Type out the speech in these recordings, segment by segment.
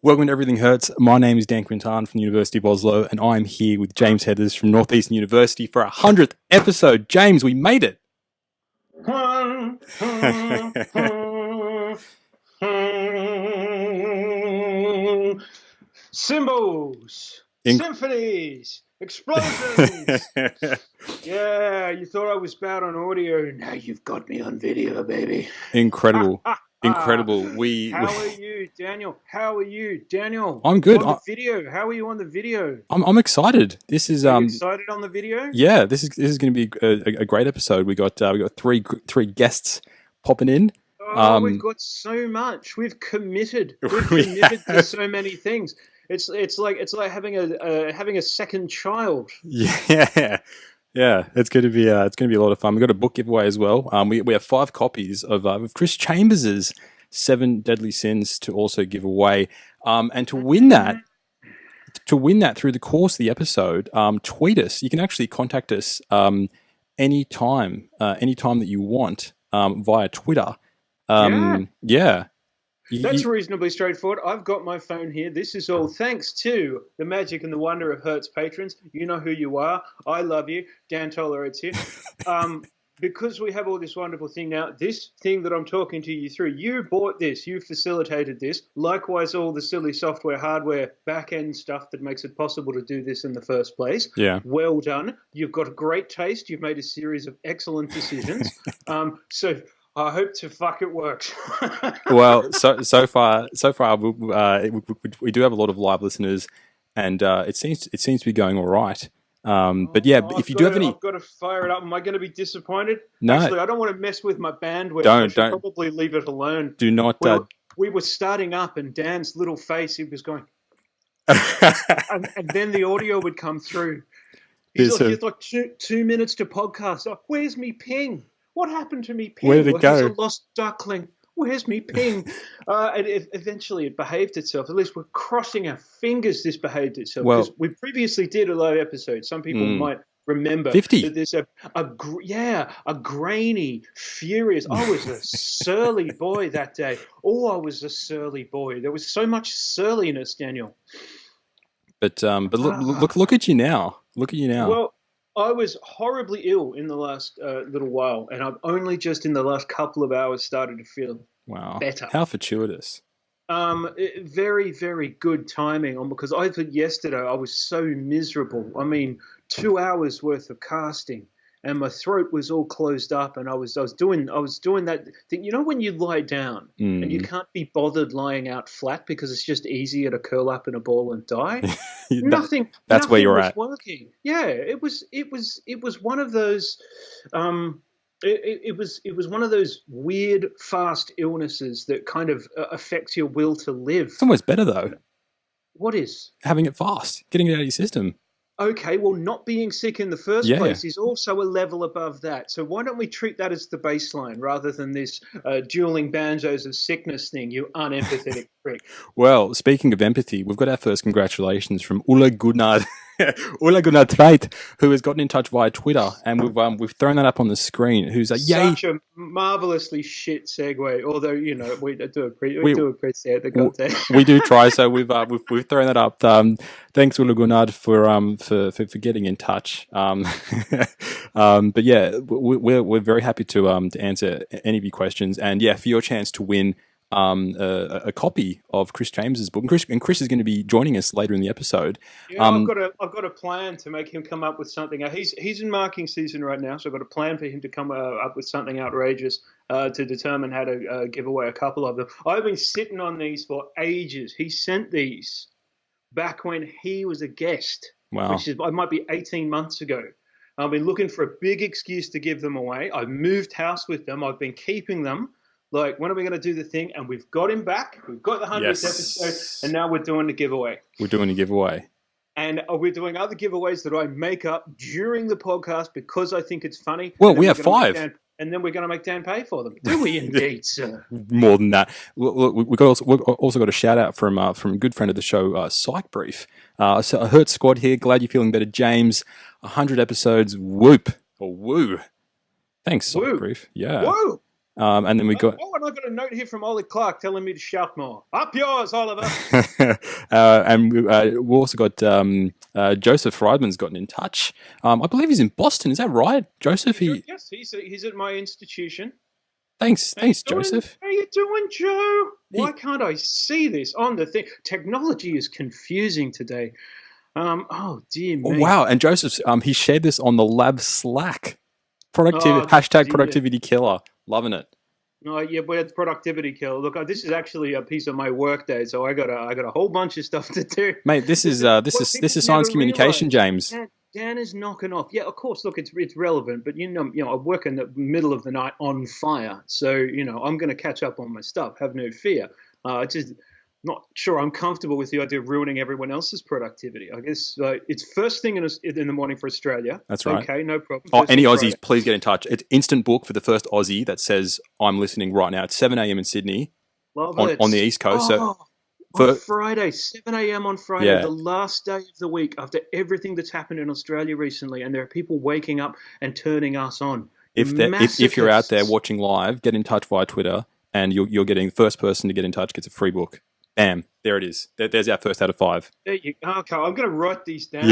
Welcome to Everything Hertz. My name is Dan Quintan from the University of Oslo, and I'm here with James Heathers from Northeastern University for our 100th episode. James, we made it! Symbols, symphonies, explosions. Yeah, you thought I was bad on audio. Now you've got me on video, baby. Incredible. Incredible. How are you, Daniel? How are you, Daniel? I'm good. On the video. How are you on the video? I'm excited. This is Are you excited on the video? Yeah, this is going to be a great episode. We got three guests popping in. Oh, we've got so much. We've committed. We've committed to so many things. It's like having a second child. Yeah. Yeah, it's going to be a lot of fun. We've got a book giveaway as well. We have 5 copies of Chris Chambers's 7 Deadly Sins to also give away. And to win that through the course of the episode, tweet us. You can actually contact us anytime that you want via Twitter. Yeah. That's reasonably straightforward. I've got my phone here. This is all thanks to the magic and the wonder of Hertz patrons. You know who you are. I love you. Dan tolerates you. Because we have all this wonderful thing now, this thing that I'm talking to you through, you bought this, you facilitated this. Likewise, all the silly software, hardware, back-end stuff that makes it possible to do this in the first place. Yeah. Well done. You've got great taste. You've made a series of excellent decisions. So I hope to fuck it works. Well, so far, we do have a lot of live listeners, and it seems to be going all right. But yeah, if you do have any, I've got to fire it up. Am I going to be disappointed? No. Actually, I don't want to mess with my bandwidth. Don't. Probably leave it alone. Do not. We were starting up, and Dan's little face, he was going, and then the audio would come through. He's like 2 minutes to podcast. Oh, where's me ping? What happened to me ping? Where did it go? He's a lost duckling. Where's me ping? Eventually it behaved itself. At least we're crossing our fingers this behaved itself. Because we previously did a live episode. Some people might remember 50. that there's a grainy, furious. I was a surly boy that day. Oh, I was a surly boy. There was so much surliness, Daniel. But look at you now. Look at you now. Well, I was horribly ill in the last little while, and I've only just in the last couple of hours started to feel better. How fortuitous. Very, very good timing because yesterday I was so miserable. I mean, 2 hours worth of casting, and my throat was all closed up, and I was doing that thing. You know when you lie down and you can't be bothered lying out flat because it's just easier to curl up in a ball and die. Nothing where you're was at. Working. Yeah, it was one of those. It was one of those weird fast illnesses that kind of affects your will to live. It's almost better though. What is? Having it fast, getting it out of your system. Okay, well, not being sick in the first place is also a level above that. So why don't we treat that as the baseline rather than this dueling banjos of sickness thing, you unempathetic prick? Well, speaking of empathy, we've got our first congratulations from Ulla Gunnar Tveit, who has gotten in touch via Twitter, and we've thrown that up on the screen. Who's a yay! Such a marvelously shit segue. Although we do appreciate the content. We do try. So we've thrown that up. Thanks, Ulla Gunnar, for getting in touch. But yeah, we're very happy to answer any of your questions, and yeah, for your chance to win a copy of Chris Chambers's book, and Chris is going to be joining us later in the episode. Yeah, I've got a plan to make him come up with something. He's in marking season right now, so I've got a plan for him to come up with something outrageous to determine how to give away a couple of them. I've been sitting on these for ages. He sent these back when he was a guest, which might be 18 months ago. I've been looking for a big excuse to give them away. I've moved house with them. I've been keeping them. Like, when are we going to do the thing? And we've got him back. We've got the 100th episode, and now we're doing the giveaway. And we're doing other giveaways that I make up during the podcast because I think it's funny. Well, we have 5. And then we're going to make Dan pay for them. Do we indeed, sir? More than that. We've also got a shout-out from a good friend of the show, Psych Brief. So a Hertz squad here. Glad you're feeling better, James. 100 episodes. Whoop. Or woo. Thanks, Psych Brief. Yeah. Woo. And then we got Oh, and I got a note here from Ollie Clark telling me to shout more. Up yours, Oliver. and we also got Joseph Friedman's gotten in touch. I believe he's in Boston. Is that right, Joseph? Yes, he's at my institution. Thanks, Joseph. How you doing, Joe? He, Why can't I see this on the thing? Technology is confusing today. Oh dear oh, me. wow, and Joseph, he shared this on the lab Slack. Productivity Oh hashtag dear. productivity killer. Loving it. No, yeah, but it's productivity kill. Look, this is actually a piece of my work day, so I got a whole bunch of stuff to do. Mate, this This is is uh, this what is this people is science never communication, realize. James. Dan is knocking off. Yeah, of course. Look, it's relevant, but I work in the middle of the night on fire, so I'm going to catch up on my stuff. Have no fear. Just not sure I'm comfortable with the idea of ruining everyone else's productivity. I guess it's first thing in the morning for Australia. That's right. Okay, no problem. Oh, First any thing Aussies, Friday. please get in touch. It's instant book for the first Aussie that says I'm listening right now. It's 7 a.m. in Sydney Love on the it. East Coast. So Oh, on for Friday, 7 a.m. on Friday, yeah, the last day of the week after everything that's happened in Australia recently, and there are people waking up and turning us on. You if you're out there masochists. watching live, get in touch via Twitter, and you're getting the first person to get in touch gets a free book. Bam, there it is. There's our first out of 5. There you go. Okay, I'm going to write these down.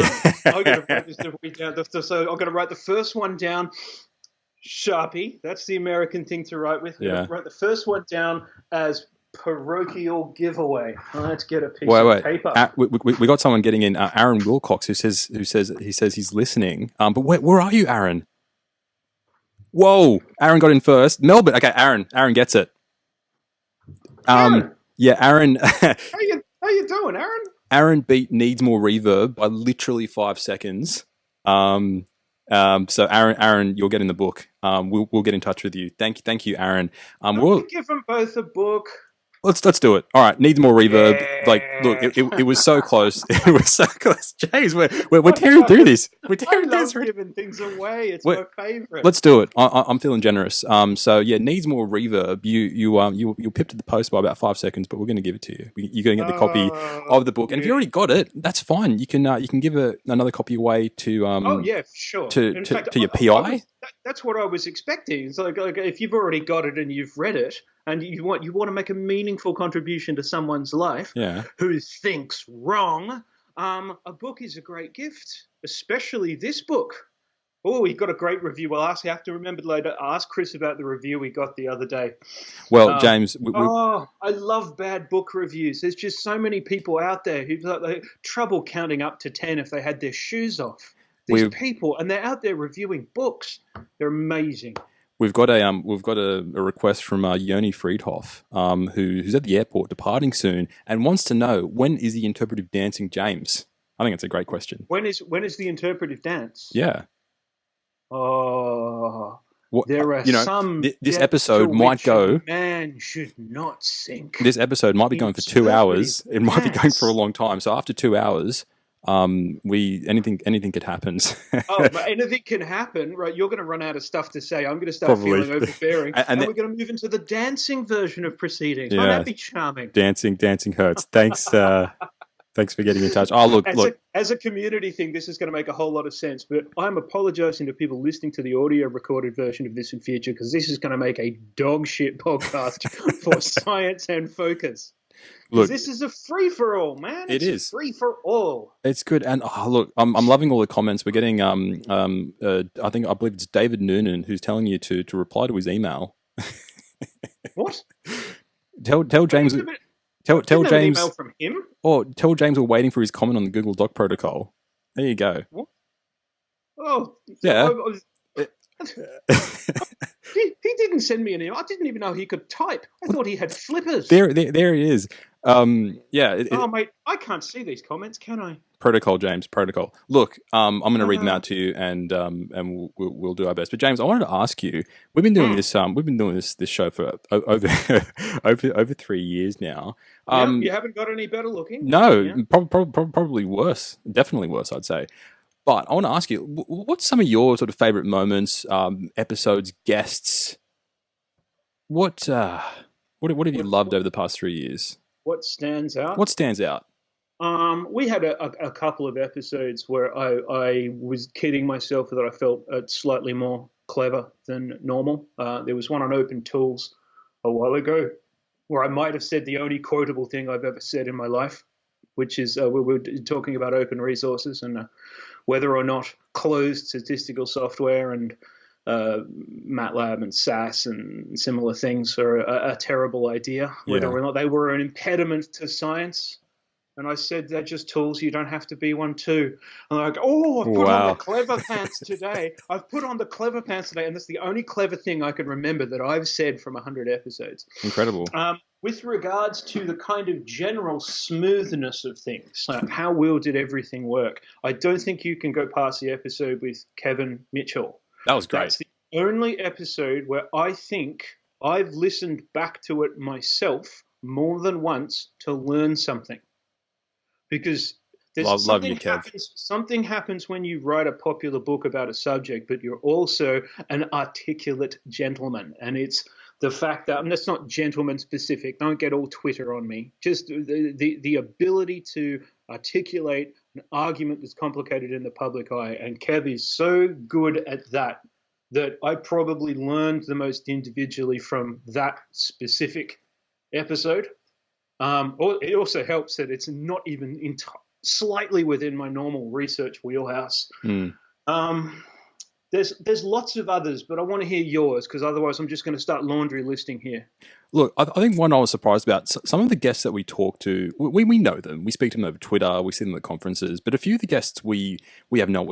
I'm going to Yeah, write this down. So I'm going to write the first one down. Sharpie. That's the American thing to write with. I'm going yeah. to write the first one down as parochial giveaway. Let's get a piece of Wait. paper. We got someone getting in. Aaron Wilcox who says he's listening. But where are you, Aaron? Whoa, Aaron got in first. Melbourne. Okay, Aaron gets it. Aaron, Yeah, Aaron. how you doing, Aaron? Aaron beat Needs More Reverb by literally 5 seconds. So Aaron, you'll get in the book. We'll get in touch with you. Thank you, Aaron. We give them both a book. Let's do it. All right, needs more reverb. Like, look, Yeah. it was so close. It was so close. James, we're I tearing through this. We're I tearing through love this. giving things away. It's Wait, my favorite. let's do it. I'm feeling generous. So yeah, needs more reverb. You pipped at the post by about 5 seconds, but we're going to give it to you. You're going to get the copy of the book, and if you already got it, that's fine. You can give another copy away to Oh yeah, sure. to In fact, your PI. that's what I was expecting. It's like if you've already got it and you've read it, and you want to make a meaningful contribution to someone's life Yeah. who thinks wrong, a book is a great gift, especially this book. Oh, we got a great review. Well, you have to remember later. Ask Chris about the review we got the other day. Well, James, I love bad book reviews. There's just so many people out there who've got trouble counting up to 10 if they had their shoes off. These people, and they're out there reviewing books. They're amazing. we've got a request from Yoni Friedhoff, who's at the airport departing soon, and wants to know when is the interpretive dancing, James. I think it's a great question. When is the interpretive dance? Yeah. Oh, What, there are some. This episode might go. Man should not sink. This episode might be going for 2 hours. It might be going for a long time. So after 2 hours, anything could happen. But anything can happen, right? You're going to run out of stuff to say. I'm going to start feeling overbearing, and we're going to move into the dancing version of proceedings. Yeah. Won't that be charming? Dancing Hertz. Thanks. Thanks for getting in touch. Oh, look. As a community thing, this is going to make a whole lot of sense, but I'm apologizing to people listening to the audio recorded version of this in future, because this is going to make a dog shit podcast for science and focus. Look, this is a free-for-all, man. It is free-for-all. It's good. And look, I'm loving all the comments. We're getting, I believe it's David Noonan who's telling you to reply to his email. What? Tell James... Tell James. An email from him? Or tell James we're waiting for his comment on the Google Doc protocol. There you go. What? Oh, yeah. He didn't send me an email. I didn't even know he could type. I thought he had flippers. There it is. Mate, I can't see these comments, can I? Protocol, James. Protocol. Look, I'm going to read them out to you, and we'll do our best. But James, I wanted to ask you. We've been doing this. We've been doing this show for over 3 years now. You haven't got any better looking. No, probably worse. Definitely worse, I'd say. But I want to ask you, what's some of your sort of favorite moments, episodes, guests? What have you loved over the past 3 years? What stands out? We had a couple of episodes where I was kidding myself that I felt slightly more clever than normal. There was one on Open Tools a while ago where I might have said the only quotable thing I've ever said in my life, which is we were talking about open resources and whether or not closed statistical software and MATLAB and SAS and similar things are a terrible idea, whether or not they were an impediment to science. And I said, they're just tools. You don't have to be one too. And they're like, oh, I've put on the clever pants today. I've put on the clever pants today. And that's the only clever thing I can remember that I've said from 100 episodes. Incredible. With regards to the kind of general smoothness of things, how well did everything work? I don't think you can go past the episode with Kevin Mitchell. That was great. That's the only episode where I think I've listened back to it myself more than once to learn something. Because there's something happens when you write a popular book about a subject, but you're also an articulate gentleman. And it's the fact that, and that's not gentleman specific, don't get all Twitter on me, just the ability to articulate an argument that's complicated in the public eye. And Kev is so good at that I probably learned the most individually from that specific episode. It also helps that it's not even slightly within my normal research wheelhouse. There's lots of others, but I want to hear yours because otherwise I'm just going to start laundry listing here. Look, I think one I was surprised about, some of the guests that we talk to, we know them. We speak to them over Twitter. We see them at conferences. But a few of the guests we have no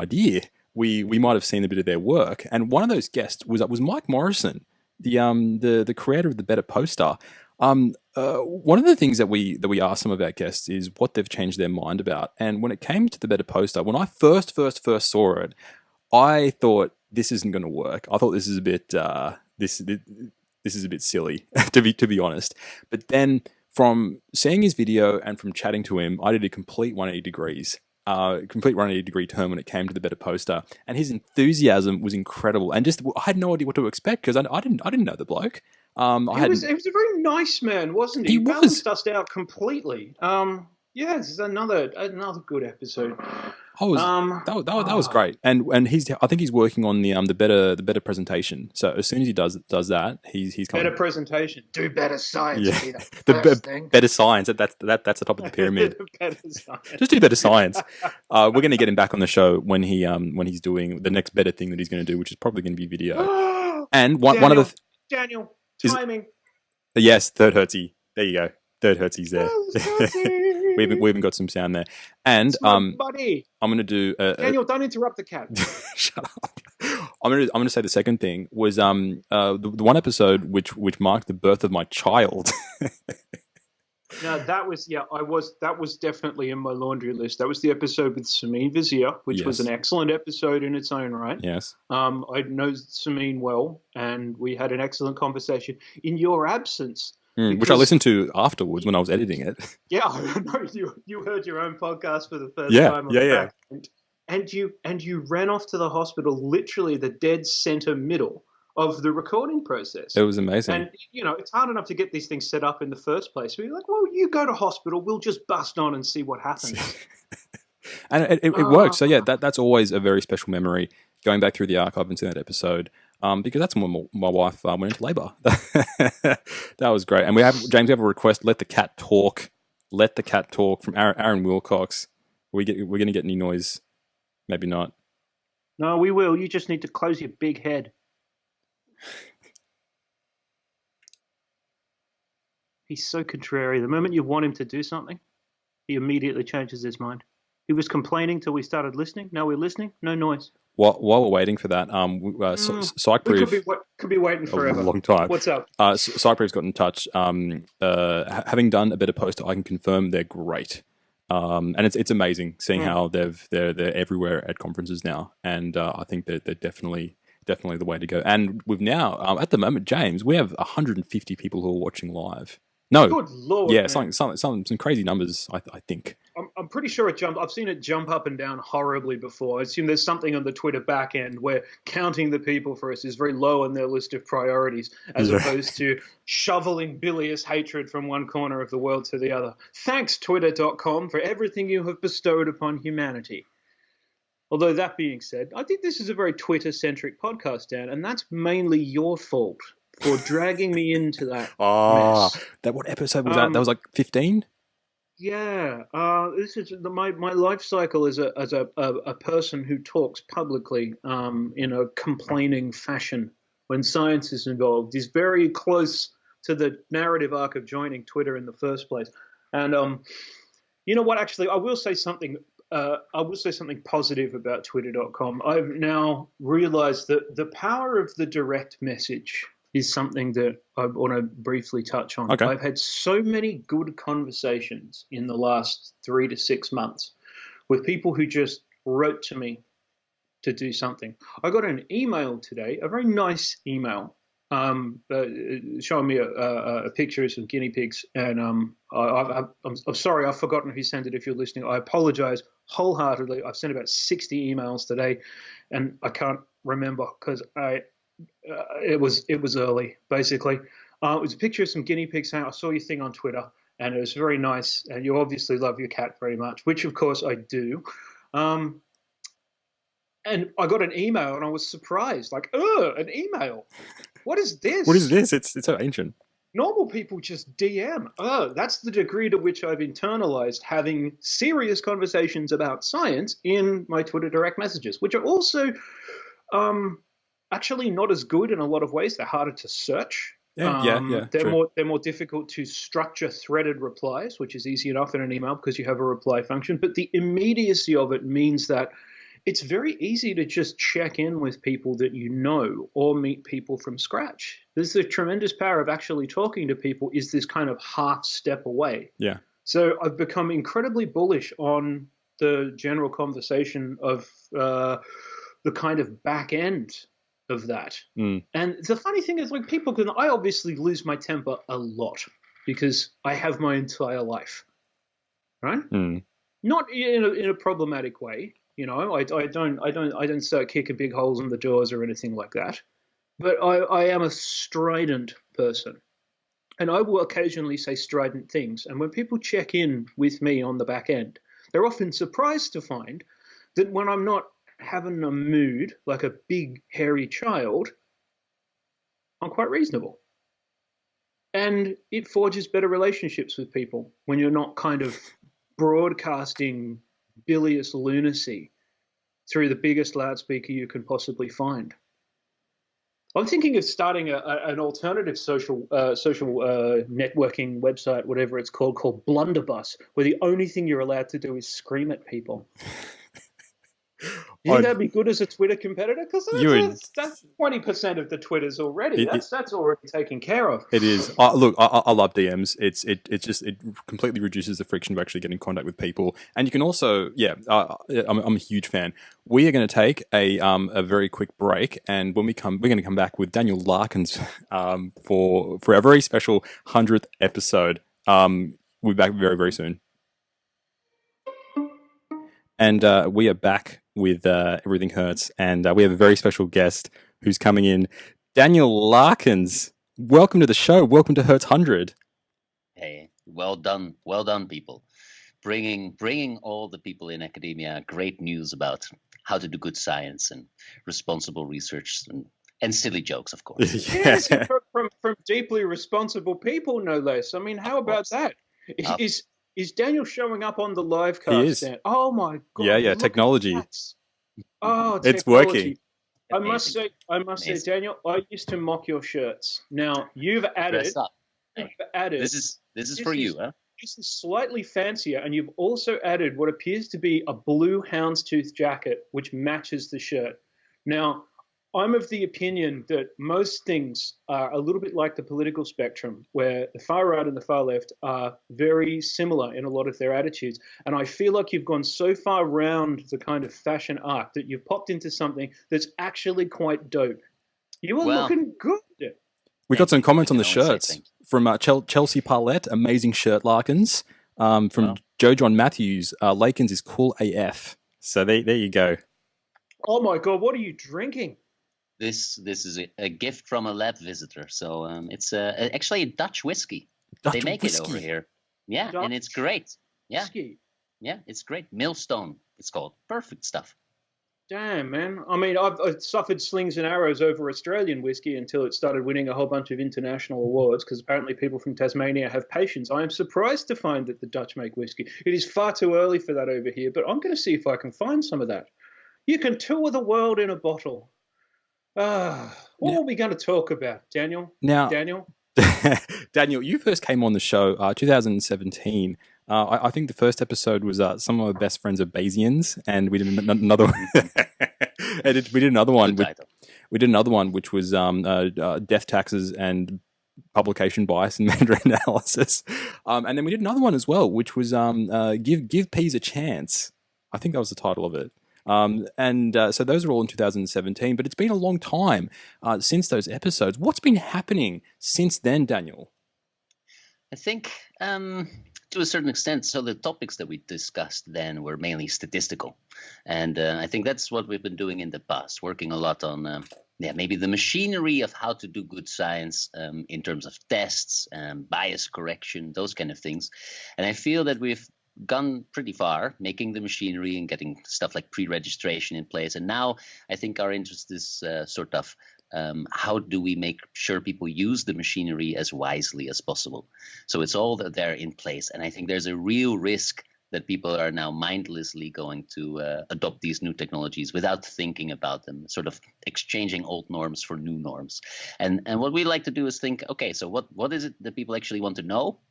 idea. We might have seen a bit of their work. And one of those guests was Mike Morrison, the creator of the Better Poster. One of the things that we asked some of our guests is what they've changed their mind about. And when it came to the Better Poster, when I first saw it, I thought this isn't going to work. I thought this is a bit this is a bit silly to be honest. But then from seeing his video and from chatting to him, I did a complete 180 degrees. Complete 180 degree turn when it came to the Better Poster, and his enthusiasm was incredible. And just I had no idea what to expect because I didn't know the bloke. He was a very nice man, wasn't he? He balanced us out completely. Yeah, this is another good episode. That was great, and I think he's working on the better presentation. So as soon as he does that, he's better pretation, do better science. Yeah, better science. That's the top of the pyramid. Better science. Just do better science. We're going to get him back on the show when he's doing the next better thing that he's going to do, which is probably going to be video. And one of the Daniel timing. Yes, third Hertzy. There you go. Third Hertzy's there. we even got some sound there. And buddy. I'm going to do Daniel, don't interrupt the cat. Shut up. I'm going to say the second thing was the one episode which marked the birth of my child. No, that was definitely in my laundry list. That was the episode with Samin Vizier, which was an excellent episode in its own right. Yes. I know Samin well, and we had an excellent conversation in your absence. Which I listened to afterwards when I was editing it. Yeah, I know you heard your own podcast for the first time. Yeah. And you ran off to the hospital, literally the dead center middle of the recording process. It was amazing. And, it's hard enough to get these things set up in the first place. We're like, well, you go to hospital, we'll just bust on and see what happens. And it worked. So, yeah, that's always a very special memory, going back through the archive and seeing that episode, because that's when my wife went into labour. That was great. And James, we have a request, let the cat talk. Let the cat talk from Aaron Wilcox. We're going to get any noise? Maybe not. No, we will. You just need to close your big head. He's so contrary. The moment you want him to do something, he immediately changes his mind. He was complaining till we started listening. Now we're listening. No noise. While we're waiting for that, Psychproof could be waiting forever. A long time. What's up? Psychproof's got in touch. Having done a bit of poster, I can confirm they're great. And it's amazing seeing how they're everywhere at conferences now, and I think they're definitely the way to go. And we've now at the moment, James, we have 150 people who are watching live. No, good Lord, yeah, some crazy numbers. I think. I'm pretty sure it jumped. I've seen it jump up and down horribly before. I assume there's something on the Twitter back end where counting the people for us is very low on their list of priorities, as opposed to shoveling bilious hatred from one corner of the world to the other. Thanks, Twitter.com, for everything you have bestowed upon humanity. Although that being said, I think this is a very Twitter-centric podcast, Dan, and that's mainly your fault for dragging me into that Ah, mess. what episode was that? That Um, was like 15? yeah, this is my life cycle as a person who talks publicly in a complaining fashion when science is involved is very close to the narrative arc of joining Twitter in the first place. And you know what? Actually, I will say something. I will say something positive about Twitter.com. I've now realized that the power of the direct message is something that I want to briefly touch on. Okay. I've had so many good conversations in the last 3 to 6 months with people who just wrote to me to do something. I got an email today, a very nice email, showing me a picture of some guinea pigs. And I'm sorry, I've forgotten who sent it. If you're listening, I apologize wholeheartedly. I've sent about 60 emails today, and I can't remember because it was early, basically. It was a picture of some guinea pigs saying, I saw your thing on Twitter, and it was very nice. And you obviously love your cat very much, which of course I do. Um, and I got an email, and I was surprised, like, oh, an email. What is What is this? this? It's so ancient. Normal people just DM. Oh, that's the degree to which I've internalized having serious conversations about science in my Twitter direct messages, which are also um, actually not as good in a lot of ways. They're harder to search. Yeah, They're true. more difficult to structure threaded replies, which is easy enough in an email because you have a reply function. But the immediacy of it means that it's very easy to just check in with people that you know or meet people from scratch. There's the tremendous power of actually talking to people is this kind of half step away. Yeah. So I've become incredibly bullish on the general conversation of the kind of back end of that. Mm. And the funny thing is, like, I obviously lose my temper a lot because I have my entire life, right? Mm. Not in a problematic way. You know, I don't start kicking big holes in the doors or anything like that. But I am a strident person, and I will occasionally say strident things. And when people check in with me on the back end, they're often surprised to find that when I'm not having a mood like a big hairy child, I'm quite reasonable. And it forges better relationships with people when you're not kind of broadcasting bilious lunacy through the biggest loudspeaker you can possibly find. I'm thinking of starting an alternative social networking website, whatever it's called Blunderbuss, where the only thing you're allowed to do is scream at people. You think I'd, that'd be good as a Twitter competitor? Because you would. that's 20% of the Twitters already. It, That's already taken care of. It is. Look, I love DMs. It completely reduces the friction of actually getting in contact with people, and you can also, yeah, I'm a huge fan. We are going to take a very quick break, and when we're going to come back with Daniel Lakens for our very special 100th episode. We'll be back very very soon, and we are back with Everything Hurts, and we have a very special guest who's coming in, Daniel Lakens. Welcome to the show. Welcome to Hertz 100. Hey, well done, people. Bringing all the people in academia great news about how to do good science and responsible research and silly jokes, of course. Yes, Yeah. from deeply responsible people, no less. I mean, how about that? Of- Is Daniel showing up on the live He cast? is. Dan? Oh my Yeah, God! Look technology. at that. Oh, It's working. technology. I must say, Amazing. Daniel, I used to mock your shirts. Now you've added, Dress up. Hey, this is for you, huh? this is slightly fancier, and you've also added what appears to be a blue houndstooth jacket, which matches the shirt. Now, I'm of the opinion that most things are a little bit like the political spectrum, where the far right and the far left are very similar in a lot of their attitudes. And I feel like you've gone so far round the kind of fashion arc that you've popped into something that's actually quite dope. You are Well, looking good. We got some you. comments I on the can only say shirts thank from Chelsea Parlett, amazing shirt, Larkins. From Well. Joe John Matthews, Lakens is cool AF. So there you go. Oh my God, what are you drinking? This is a gift from a lab visitor. So it's actually a Dutch whiskey. They make it over here. Yeah, and it's great. Yeah, Whiskey. yeah, it's great. Millstone, it's called. Perfect stuff. Damn, man. I mean, I've suffered slings and arrows over Australian whiskey until it started winning a whole bunch of international awards because apparently people from Tasmania have patience. I am surprised to find that the Dutch make whiskey. It is far too early for that over here, but I'm going to see if I can find some of that. You can tour the world in a bottle. What Now, are we going to talk about, Daniel? now Daniel? Daniel, you first came on the show 2017. I think the first episode was some of my best friends are Bayesians, and we did another. We did another one. Good title. We did another one, which was death taxes and publication bias and meta analysis. And then we did another one as well, which was give peas a chance. I think that was the title of it. So those are all in 2017, but it's been a long time since those episodes. What's been happening since then, Daniel? I think to a certain extent, so the topics that we discussed then were mainly statistical. And I think that's what we've been doing in the past, working a lot on maybe the machinery of how to do good science in terms of tests, bias correction, those kind of things. And I feel that we've gone pretty far making the machinery and getting stuff like pre-registration in place. And now I think our interest is sort of how do we make sure people use the machinery as wisely as possible? So it's all that they're in place. And I think there's a real risk that people are now mindlessly going to adopt these new technologies without thinking about them, sort of exchanging old norms for new norms. And what we like to do is think, okay, so what is it that people actually want to know?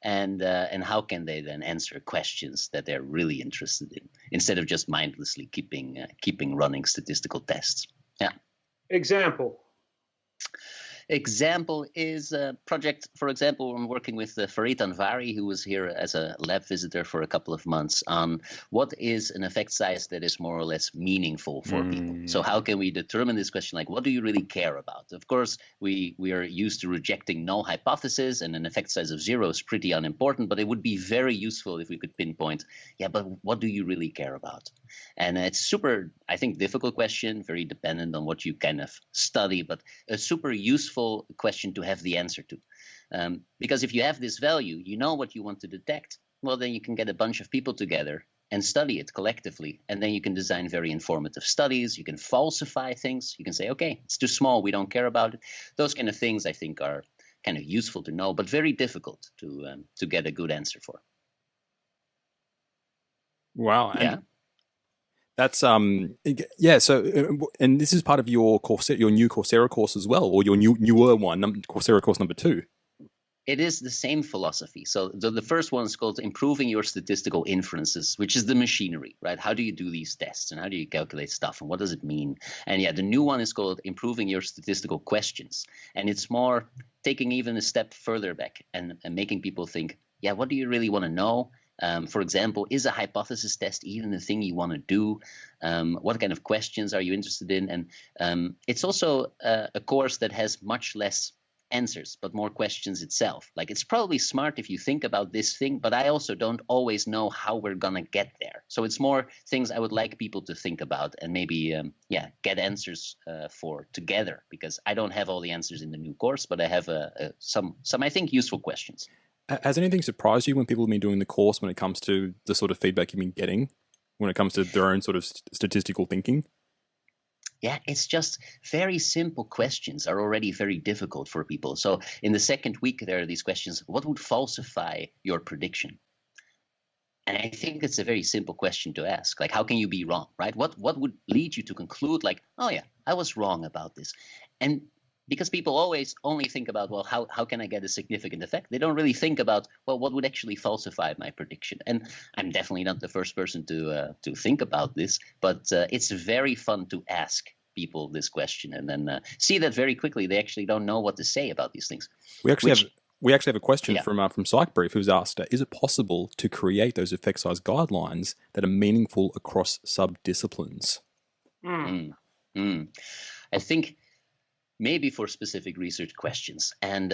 And how can they then answer questions that they're really interested in, instead of just mindlessly keeping running statistical tests? Yeah. Example is a project, for example, I'm working with Farid Anvari, who was here as a lab visitor for a couple of months, on what is an effect size that is more or less meaningful for people. So how can we determine this question, like what do you really care about? Of course, we are used to rejecting null hypothesis, and an effect size of 0 is pretty unimportant, but it would be very useful if we could pinpoint, but what do you really care about? And it's super, I think, difficult question, very dependent on what you kind of study, but a super useful question to have the answer to. Because if you have this value, you know what you want to detect, well, then you can get a bunch of people together and study it collectively. And then you can design very informative studies. You can falsify things. You can say, okay, it's too small, we don't care about it. Those kind of things, I think, are kind of useful to know, but very difficult to get a good answer for. Wow. Yeah. That's So and this is part of your course, your new Coursera course as well, or your newer one, Coursera course number 2. It is the same philosophy. So the first one is called Improving Your Statistical Inferences, which is the machinery, right? How do you do these tests and how do you calculate stuff and what does it mean? And the new one is called Improving Your Statistical Questions. And it's more taking even a step further back and making people think, what do you really want to know? For example, is a hypothesis test even the thing you want to do? What kind of questions are you interested in? And it's also a course that has much less answers, but more questions itself. Like, it's probably smart if you think about this thing, but I also don't always know how we're going to get there. So it's more things I would like people to think about and maybe, get answers for together, because I don't have all the answers in the new course, but I have some, I think, useful questions. Has anything surprised you when people have been doing the course when it comes to the sort of feedback you've been getting when it comes to their own sort of statistical thinking? Yeah, it's just very simple questions are already very difficult for people. So in the second week, there are these questions. What would falsify your prediction? And I think it's a very simple question to ask. Like, how can you be wrong, right? What would lead you to conclude like, oh yeah, I was wrong about this? And because people always only think about, well, how can I get a significant effect? They don't really think about, well, what would actually falsify my prediction? And I'm definitely not the first person to think about this, but it's very fun to ask people this question and then see that very quickly they actually don't know what to say about these things. We actually have a question from PsychBrief who's asked, is it possible to create those effect size guidelines that are meaningful across sub-disciplines? I think maybe for specific research questions. And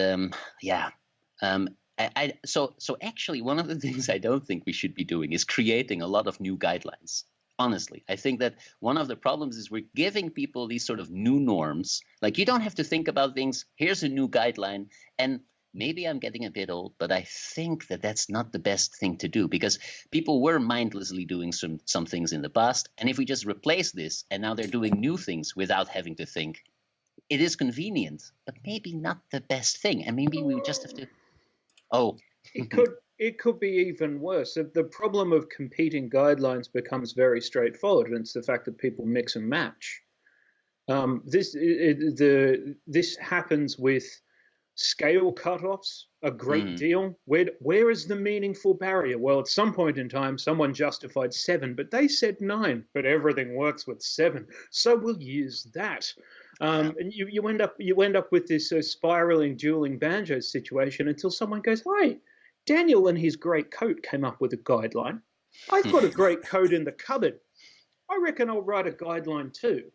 so actually one of the things I don't think we should be doing is creating a lot of new guidelines. Honestly, I think that one of the problems is we're giving people these sort of new norms. Like, you don't have to think about things. Here's a new guideline. And maybe I'm getting a bit old, but I think that that's not the best thing to do, because people were mindlessly doing some things in the past. And if we just replace this and now they're doing new things without having to think, it is convenient, but maybe not the best thing. And maybe we just have to, It could be even worse. The problem of competing guidelines becomes very straightforward, and it's the fact that people mix and match. This happens with scale cutoffs a great deal. Where is the meaningful barrier? Well, at some point in time, someone justified 7, but they said 9. But everything works with 7, so we'll use that. And you end up with this spiraling, dueling banjos situation until someone goes, "Hey, Daniel and his great coat came up with a guideline. I've got a great coat in the cupboard. I reckon I'll write a guideline too."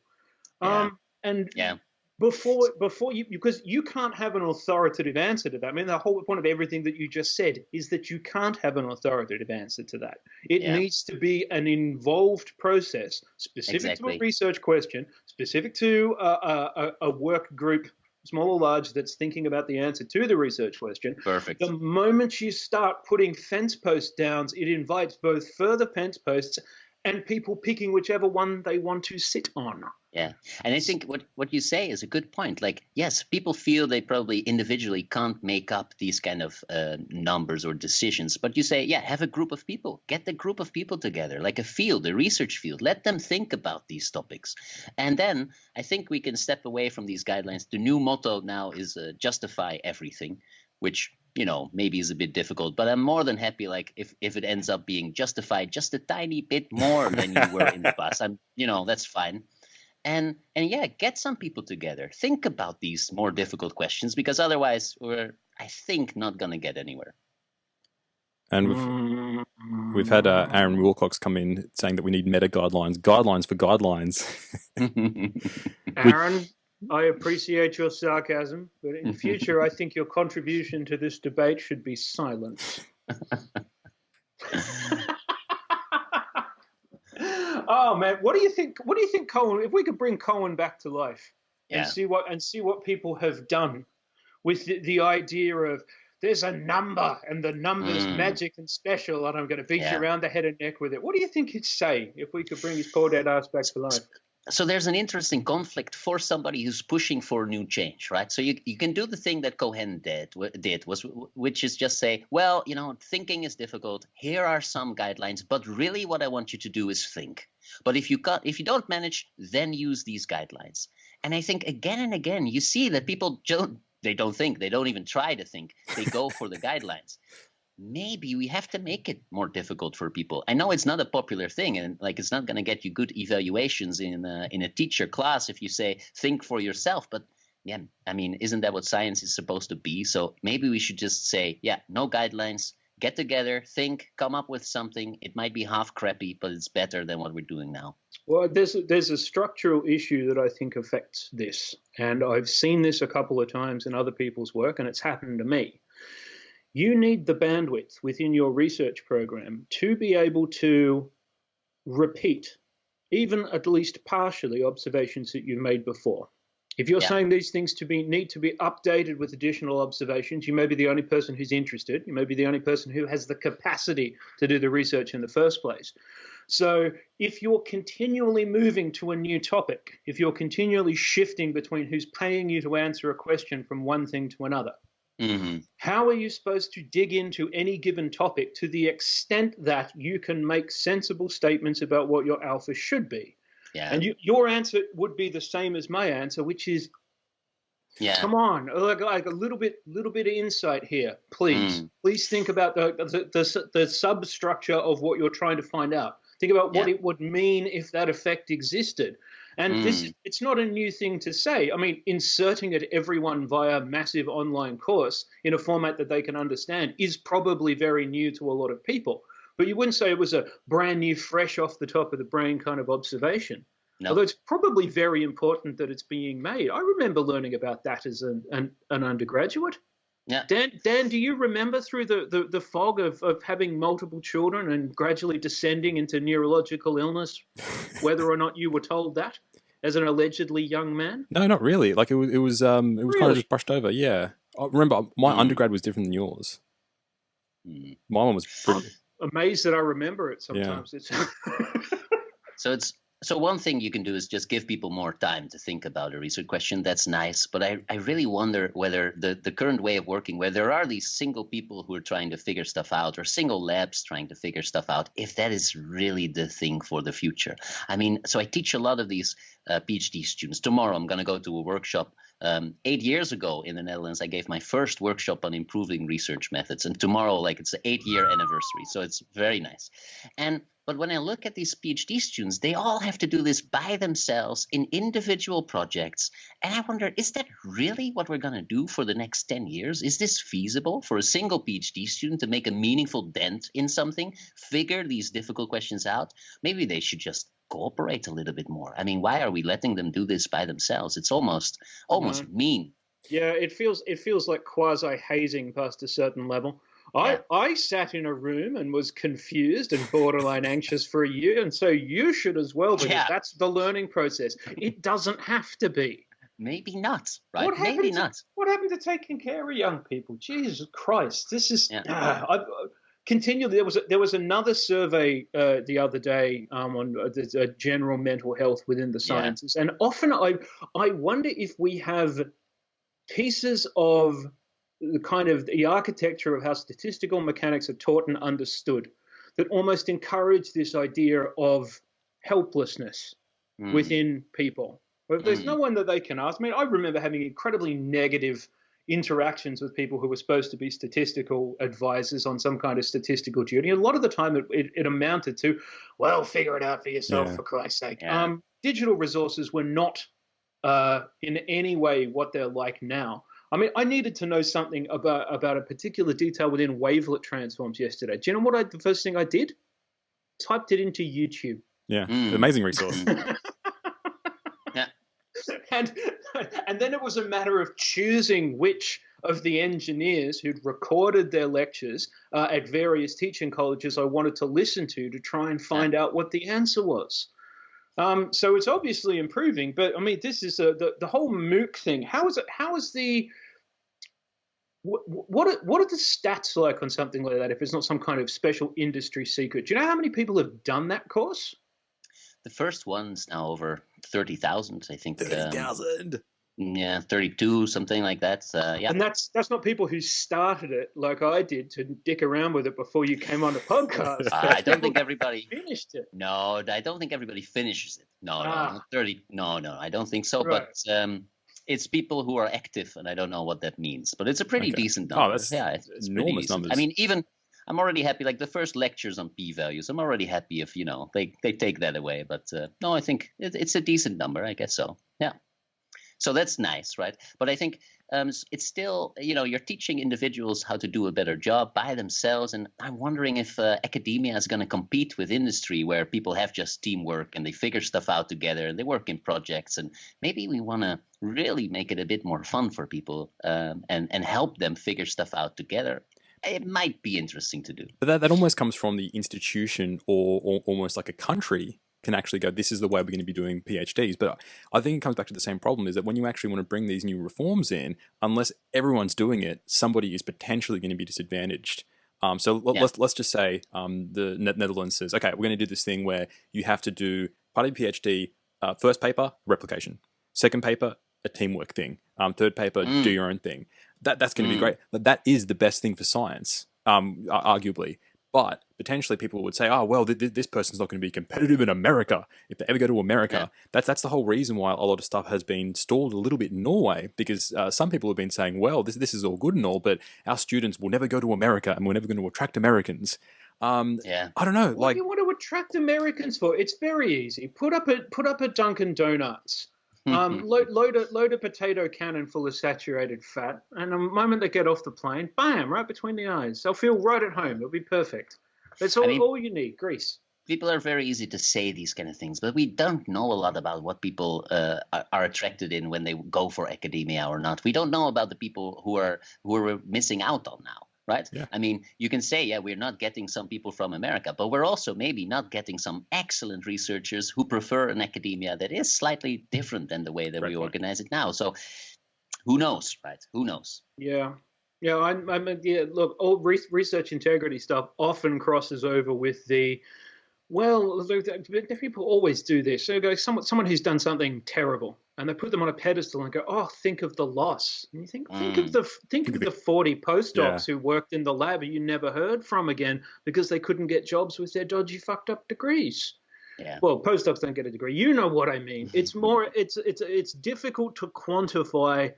Before you, because you can't have an authoritative answer to that. I mean, the whole point of everything that you just said is that you can't have an authoritative answer to that. It needs to be an involved process, specific to a research question, specific to a work group, small or large, that's thinking about the answer to the research question. Perfect. The moment you start putting fence post downs, it invites both further fence posts and people picking whichever one they want to sit on. Yeah. And I think what you say is a good point. Like, yes, people feel they probably individually can't make up these kind of numbers or decisions. But you say, have a group of people. Get the group of people together, like a field, a research field. Let them think about these topics. And then I think we can step away from these guidelines. The new motto now is justify everything, which, maybe is a bit difficult, but I'm more than happy, like, if it ends up being justified just a tiny bit more than you were in the past. That's fine. And get some people together. Think about these more difficult questions, because otherwise we're, I think, not going to get anywhere. And we've had Aaron Wilcox come in saying that we need meta guidelines for guidelines. Aaron, I appreciate your sarcasm, but in future, I think your contribution to this debate should be silence. Oh man, what do you think? What do you think, Colin? If we could bring Colin back to life and see what people have done with the idea of there's a number and the number's magic and special, and I'm going to beat you around the head and neck with it. What do you think he'd say if we could bring his poor dead ass back to life? So there's an interesting conflict for somebody who's pushing for new change, right? So you can do the thing that Cohen did, which is just say, well, thinking is difficult. Here are some guidelines, but really what I want you to do is think. But if you don't manage, then use these guidelines. And I think again and again, you see that people don't think, they don't even try to think. They go for the guidelines. Maybe we have to make it more difficult for people. I know it's not a popular thing, and it's not going to get you good evaluations in a teacher class if you say think for yourself. But isn't that what science is supposed to be? So maybe we should just say, no guidelines, get together, think, come up with something. It might be half crappy, but it's better than what we're doing now. Well, there's a structural issue that I think affects this, and I've seen this a couple of times in other people's work, and it's happened to me. You need the bandwidth within your research program to be able to repeat, even at least partially, observations that you've made before. If you're saying these things need to be updated with additional observations, you may be the only person who's interested. You may be the only person who has the capacity to do the research in the first place. So if you're continually moving to a new topic, if you're continually shifting between who's paying you to answer a question from one thing to another, how are you supposed to dig into any given topic to the extent that you can make sensible statements about what your alpha should be? And your answer would be the same as my answer, which is, come on, like a little bit of insight here, please. Please think about the substructure of what you're trying to find out. Think about what it would mean if that effect existed. And it's not a new thing to say. I mean, inserting it everyone via massive online course in a format that they can understand is probably very new to a lot of people. But you wouldn't say it was a brand new, fresh off the top of the brain kind of observation. No. Although it's probably very important that it's being made. I remember learning about that as an undergraduate. Yeah. Dan, do you remember through the fog of having multiple children and gradually descending into neurological illness, whether or not you were told that as an allegedly young man? No, not really. Like it was kind of just brushed over. Yeah. I remember my undergrad was different than yours. My one was pretty. Amazed that I remember it Yeah. sometimes. It's So one thing you can do is just give people more time to think about a research question. That's nice. But I really wonder whether the current way of working, where there are these single people who are trying to figure stuff out, or single labs trying to figure stuff out, if that is really the thing for the future. I mean, so I teach a lot of these PhD students. Tomorrow I'm going to go to a workshop. 8 years ago in the Netherlands, I gave my first workshop on improving research methods. And tomorrow, like, it's the 8-year anniversary. So it's very nice. But when I look at these PhD students, they all have to do this by themselves in individual projects. And I wonder, is that really what we're going to do for the next 10 years? Is this feasible for a single PhD student to make a meaningful dent in something, figure these difficult questions out? Maybe they should just cooperate a little bit more. I mean, why are we letting them do this by themselves? It's almost mean. Yeah, it feels like quasi-hazing past a certain level. I sat in a room and was confused and borderline anxious for a year, and so you should as well, because that's the learning process. It doesn't have to be. Maybe not, right? Maybe not. What happened to taking care of young people? Jesus Christ, this is... Continually, there was another survey the other day on the general mental health within the sciences, and often I wonder if we have pieces of the kind of the architecture of how statistical mechanics are taught and understood that almost encourage this idea of helplessness within people. But there's no one that they can ask. I mean, I remember having incredibly negative interactions with people who were supposed to be statistical advisors on some kind of statistical duty. A lot of the time it amounted to, well, figure it out for yourself, for Christ's sake. Yeah. Digital resources were not in any way what they're like now. I mean, I needed to know something about a particular detail within wavelet transforms yesterday. Do you know what the first thing I did? Typed it into YouTube. Yeah, amazing resource. And then it was a matter of choosing which of the engineers who'd recorded their lectures at various teaching colleges I wanted to listen to try and find out what the answer was. So it's obviously improving, but I mean, this is the whole MOOC thing. What are the stats like on something like that if it's not some kind of special industry secret? Do you know how many people have done that course? The first one's now over 30,000, I think. 30,000. Yeah, 32, something like that. And that's not people who started it like I did to dick around with it before you came on the podcast. I don't think everybody finished it. No, I don't think everybody finishes it. No, 30. No, I don't think so. Right. But it's people who are active, and I don't know what that means. But it's a pretty decent number. Oh, that's it's enormous numbers. I mean, even I'm already happy. Like the first lectures on p-values, I'm already happy if they take that away. But no, I think it's a decent number. I guess so. Yeah. So that's nice, right? But I think it's still, you're teaching individuals how to do a better job by themselves. And I'm wondering if academia is going to compete with industry, where people have just teamwork and they figure stuff out together and they work in projects. And maybe we want to really make it a bit more fun for people and help them figure stuff out together. It might be interesting to do. But that almost comes from the institution or almost like a country can actually go, this is the way we're going to be doing PhDs. But I think it comes back to the same problem, is that when you actually want to bring these new reforms in, unless everyone's doing it, somebody is potentially going to be disadvantaged. Let's just say the Netherlands says, okay, we're going to do this thing where you have to do part of your PhD, first paper, replication. Second paper, a teamwork thing. Third paper, do your own thing. That's going to be great. But that is the best thing for science, arguably. But potentially people would say, oh, well, this person's not going to be competitive in America if they ever go to America. Yeah. That's the whole reason why a lot of stuff has been stalled a little bit in Norway, because some people have been saying, well, this is all good and all, but our students will never go to America and we're never going to attract Americans. I don't know. What do you want to attract Americans for? It's very easy. Put up a Dunkin' Donuts. Load a potato cannon full of saturated fat, and the moment they get off the plane, bam, right between the eyes. They'll feel right at home. It'll be perfect. That's all you need. Greece. People are very easy to say these kind of things, but we don't know a lot about what people are attracted in when they go for academia or not. We don't know about the people who are missing out on now. Right? Yeah. I mean, you can say, we're not getting some people from America, but we're also maybe not getting some excellent researchers who prefer an academia that is slightly different than the way that we organize it now. So Who knows, right? Who knows? Yeah. Yeah, yeah, look, all research integrity stuff often crosses over with well, people always do this. So go someone who's done something terrible, and they put them on a pedestal and go, "Oh, think of the loss." And you think of the 40 postdocs who worked in the lab and you never heard from again because they couldn't get jobs with their dodgy, fucked up degrees. Yeah. Well, postdocs don't get a degree. You know what I mean. It's more. It's difficult to quantify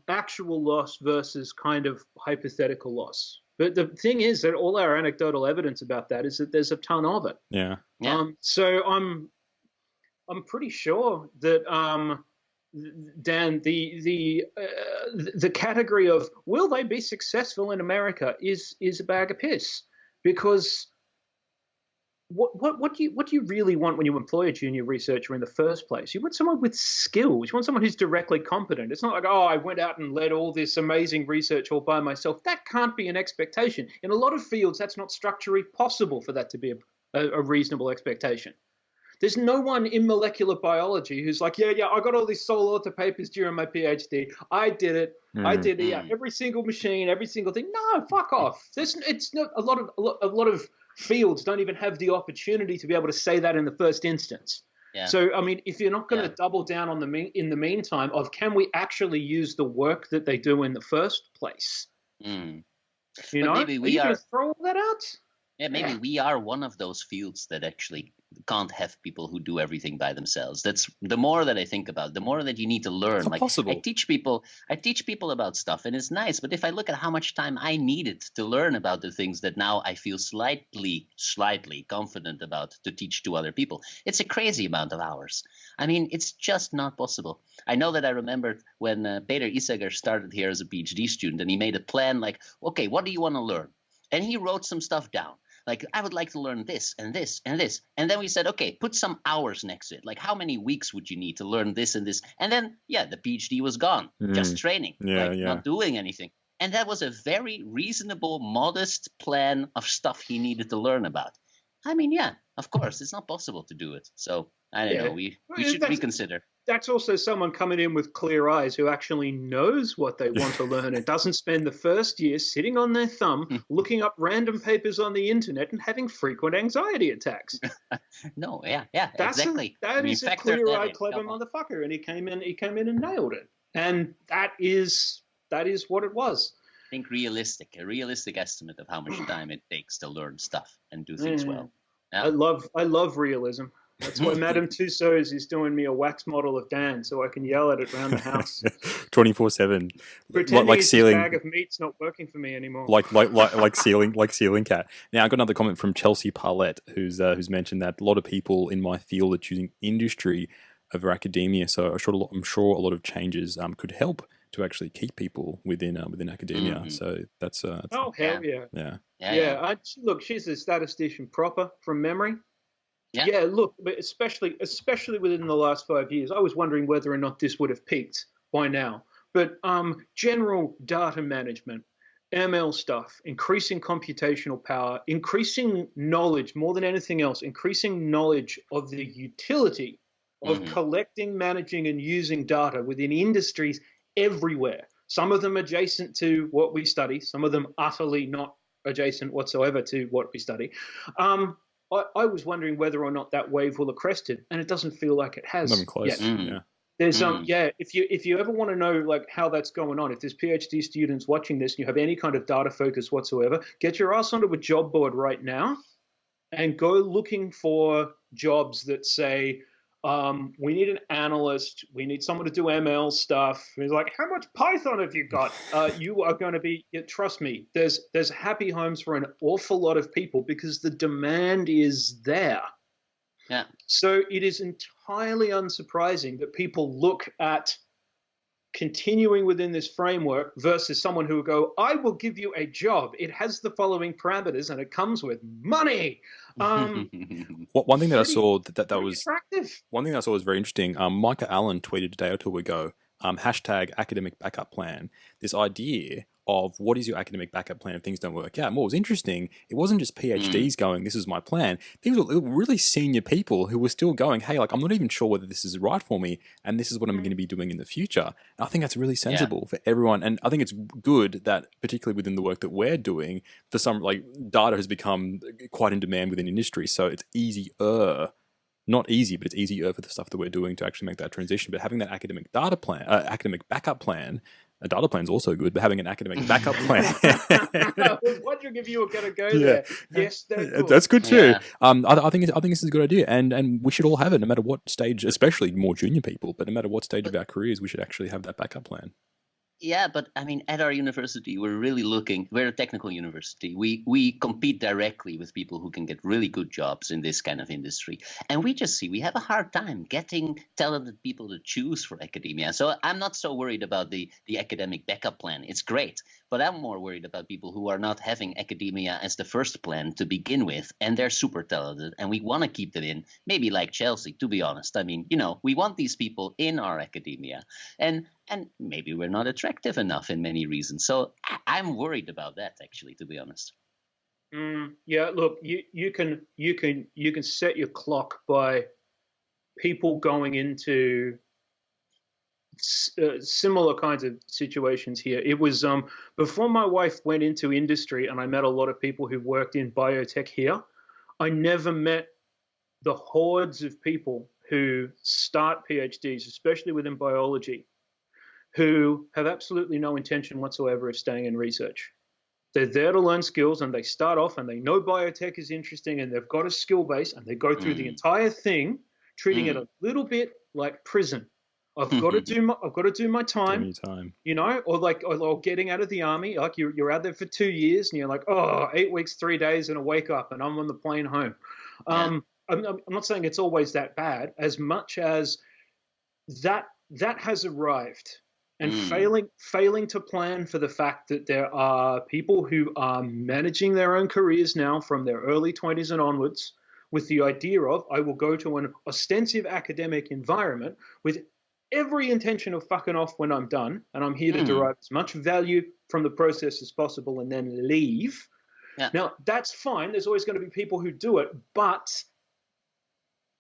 actual loss versus kind of hypothetical loss. But the thing is that all our anecdotal evidence about that is that there's a ton of it. Yeah. So I'm pretty sure that Dan, the category of will they be successful in America is a bag of piss, because what do you really want when you employ a junior researcher in the first place? You want someone with skills. You want someone who's directly competent. It's not like, oh, I went out and led all this amazing research all by myself. That can't be an expectation. In a lot of fields, that's not structurally possible for that to be a reasonable expectation. There's no one in molecular biology who's like, yeah, I got all these sole author papers during my PhD. I did it. I did it. Every single machine, every single thing. No, fuck off. It's not a lot of fields don't even have the opportunity to be able to say that in the first instance. Yeah. So, I mean, if you're not going to double down on in the meantime of can we actually use the work that they do in the first place? You know, maybe are you going to throw all that out? Yeah, maybe we are one of those fields that actually can't have people who do everything by themselves. That's the more that I think about, the more that you need to learn. Like possible. I teach people about stuff, and it's nice. But if I look at how much time I needed to learn about the things that now I feel slightly confident about to teach to other people, it's a crazy amount of hours. I mean, it's just not possible. I know that I remembered when Peter Isager started here as a PhD student, and he made a plan like, okay, what do you want to learn? And he wrote some stuff down. Like, I would like to learn this and this and this. And then we said, okay, put some hours next to it. Like, how many weeks would you need to learn this and this? And then, the PhD was gone. Just training, not doing anything. And that was a very reasonable, modest plan of stuff he needed to learn about. I mean, of course, it's not possible to do it. So, I don't know, we should reconsider. That's also someone coming in with clear eyes who actually knows what they want to learn and doesn't spend the first year sitting on their thumb, looking up random papers on the internet and having frequent anxiety attacks. No, exactly. That is a clear-eyed, clever motherfucker, and he came in and nailed it. And that is what it was. I think a realistic estimate of how much time it takes to learn stuff and do things well. Yeah. I love realism. That's why Madame Tussauds is doing me a wax model of Dan so I can yell at it around the house 24/7. Pretending like ceiling bag of meat's not working for me anymore. Like ceiling cat. Now I got another comment from Chelsea Parlett who's mentioned that a lot of people in my field are choosing industry over academia. So I'm sure a lot of changes could help to actually keep people within academia. Mm-hmm. So that's hell yeah. Look, she's a statistician proper from memory. Yeah, look, but especially within the last 5 years, I was wondering whether or not this would have peaked by now. But general data management, ML stuff, increasing computational power, increasing knowledge more than anything else, increasing knowledge of the utility of collecting, managing, and using data within industries everywhere. Some of them adjacent to what we study, some of them utterly not adjacent whatsoever to what we study. I was wondering whether or not that wave will have crested, and it doesn't feel like it has. Not even close. Yeah. There's if you ever want to know like how that's going on, if there's PhD students watching this and you have any kind of data focus whatsoever, get your ass onto a job board right now and go looking for jobs that say, we need an analyst, we need someone to do ML stuff. He's like, how much Python have you got? You are going to be, trust me, there's happy homes for an awful lot of people because the demand is there. Yeah. So it is entirely unsurprising that people look at continuing within this framework versus someone who will go, I will give you a job. It has the following parameters and it comes with money. One thing that I saw that was attractive. One thing that I saw was very interesting. Micah Allen tweeted a day or two ago, hashtag academic backup plan. This idea of what is your academic backup plan if things don't work out. And what was interesting, it wasn't just PhDs going, this is my plan. These were really senior people who were still going, hey, like, I'm not even sure whether this is right for me, and this is what I'm going to be doing in the future. And I think that's really sensible for everyone. And I think it's good that, particularly within the work that we're doing, for some, like, data has become quite in demand within industry. So it's easier, not easy, but it's easier for the stuff that we're doing to actually make that transition. But having that academic data plan, academic backup plan, a data plan is also good, but having an academic backup plan. I was wondering if you were going to go there. Yes, that's good too. I think this is a good idea, and we should all have it, no matter what stage, especially more junior people, but no matter what stage of our careers, we should actually have that backup plan. Yeah, but I mean, at our university, we're really looking. We're a technical university. We compete directly with people who can get really good jobs in this kind of industry, and we just see we have a hard time getting talented people to choose for academia. So I'm not so worried about the academic backup plan. It's great, but I'm more worried about people who are not having academia as the first plan to begin with, and they're super talented, and we want to keep them in. Maybe like Chelsea, to be honest. I mean, we want these people in our academia, and maybe we're not attractive enough in many reasons. So I'm worried about that, actually, to be honest. Yeah, look, you can set your clock by people going into similar kinds of situations here. It was before my wife went into industry, and I met a lot of people who worked in biotech here. I never met the hordes of people who start PhDs, especially within biology, who have absolutely no intention whatsoever of staying in research. They're there to learn skills, and they start off and they know biotech is interesting and they've got a skill base, and they go through the entire thing, treating it a little bit like prison. I've got to do my time, or getting out of the army. Like you're out there for 2 years and you're like, 8 weeks, 3 days, and I wake up and I'm on the plane home. I'm not saying it's always that bad, as much as that has arrived. And failing to plan for the fact that there are people who are managing their own careers now from their early 20s and onwards with the idea of, I will go to an ostensive academic environment with every intention of fucking off when I'm done, and I'm here to derive as much value from the process as possible and then leave. Yeah. Now, that's fine. There's always going to be people who do it, but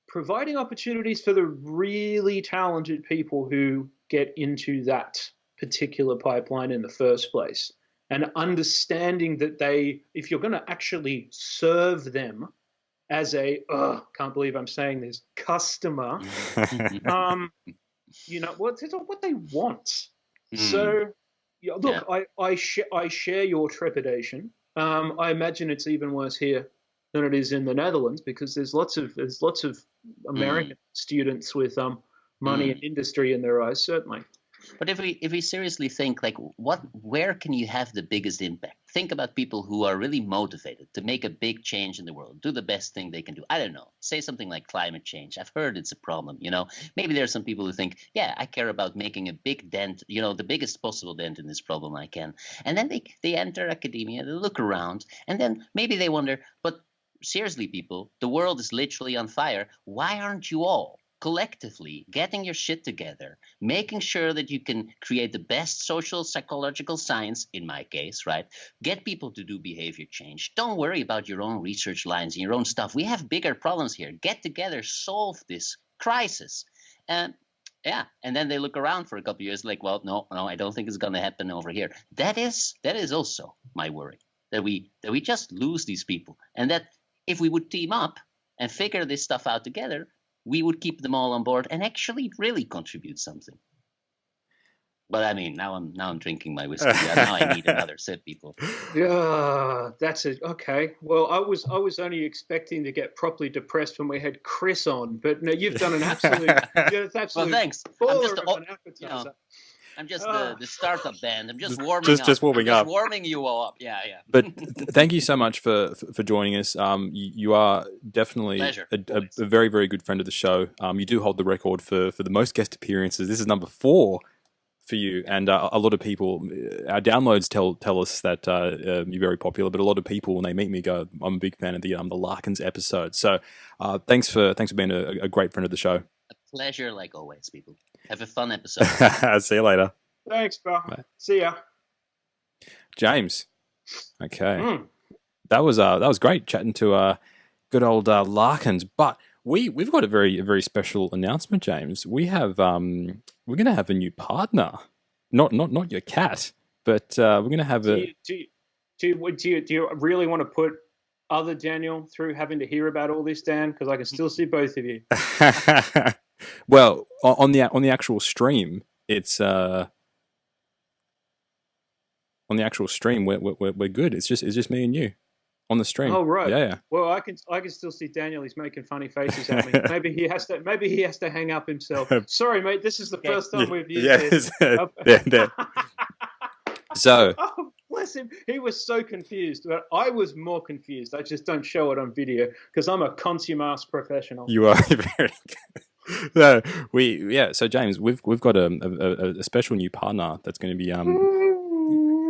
providing opportunities for the really talented people who get into that particular pipeline in the first place, and understanding that if you're going to actually serve them as a, can't believe I'm saying this, customer, what they want. So, look, I share your trepidation. I imagine it's even worse here than it is in the Netherlands, because there's lots of American students with money and industry in their eyes, certainly. But if we seriously think, like, where can you have the biggest impact? Think about people who are really motivated to make a big change in the world, do the best thing they can do. I don't know, say something like climate change. I've heard it's a problem, Maybe there are some people who think, yeah, I care about making a big dent, the biggest possible dent in this problem I can. And then they enter academia, they look around, and then maybe they wonder, but seriously, people, the world is literally on fire. Why aren't you all collectively getting your shit together, making sure that you can create the best social psychological science, in my case, right? Get people to do behavior change. Don't worry about your own research lines and your own stuff. We have bigger problems here. Get together, solve this crisis. And then they look around for a couple of years like, well, no, I don't think it's going to happen over here. That is also my worry, that we just lose these people, and that if we would team up and figure this stuff out together, we would keep them all on board and actually really contribute something. But I mean, now I'm drinking my whiskey. Now I need another sip, people. Yeah, that's it. Okay. Well, I was only expecting to get properly depressed when we had Chris on, but no, you've done an absolute. Well, thanks. I'm just the startup band. I'm just warming up. Just warming up. Warming you all up. Yeah. But thank you so much for joining us. You are definitely a very, very good friend of the show. You do hold the record for the most guest appearances. This is number 4 for you, and a lot of people, our downloads tell us that you're very popular. But a lot of people, when they meet me, go, "I'm a big fan of the Lakens episode." So thanks for being a great friend of the show. A pleasure, like always, people. Have a fun episode. See you later. Thanks, bro. Bye. See ya. James. Okay. Mm. That was great chatting to good old Larkins. But we've got a very special announcement, James. We're gonna have a new partner. Not your cat, but we're gonna have Do a you, do you, do you really want to put other Daniel through having to hear about all this, Dan? Because I can still see both of you. well, on the actual stream, it's on the actual stream we're good. It's just me and you on the stream. Oh right. Yeah. Well, I can still see Daniel. He's making funny faces at me. Maybe he has to hang up himself. Sorry, mate. This is the first time we've used this. Yeah. So Oh, bless him. He was so confused, but I was more confused. I just don't show it on video because I'm a consummate professional. you are very good. No, so James, we've got a special new partner that's going to be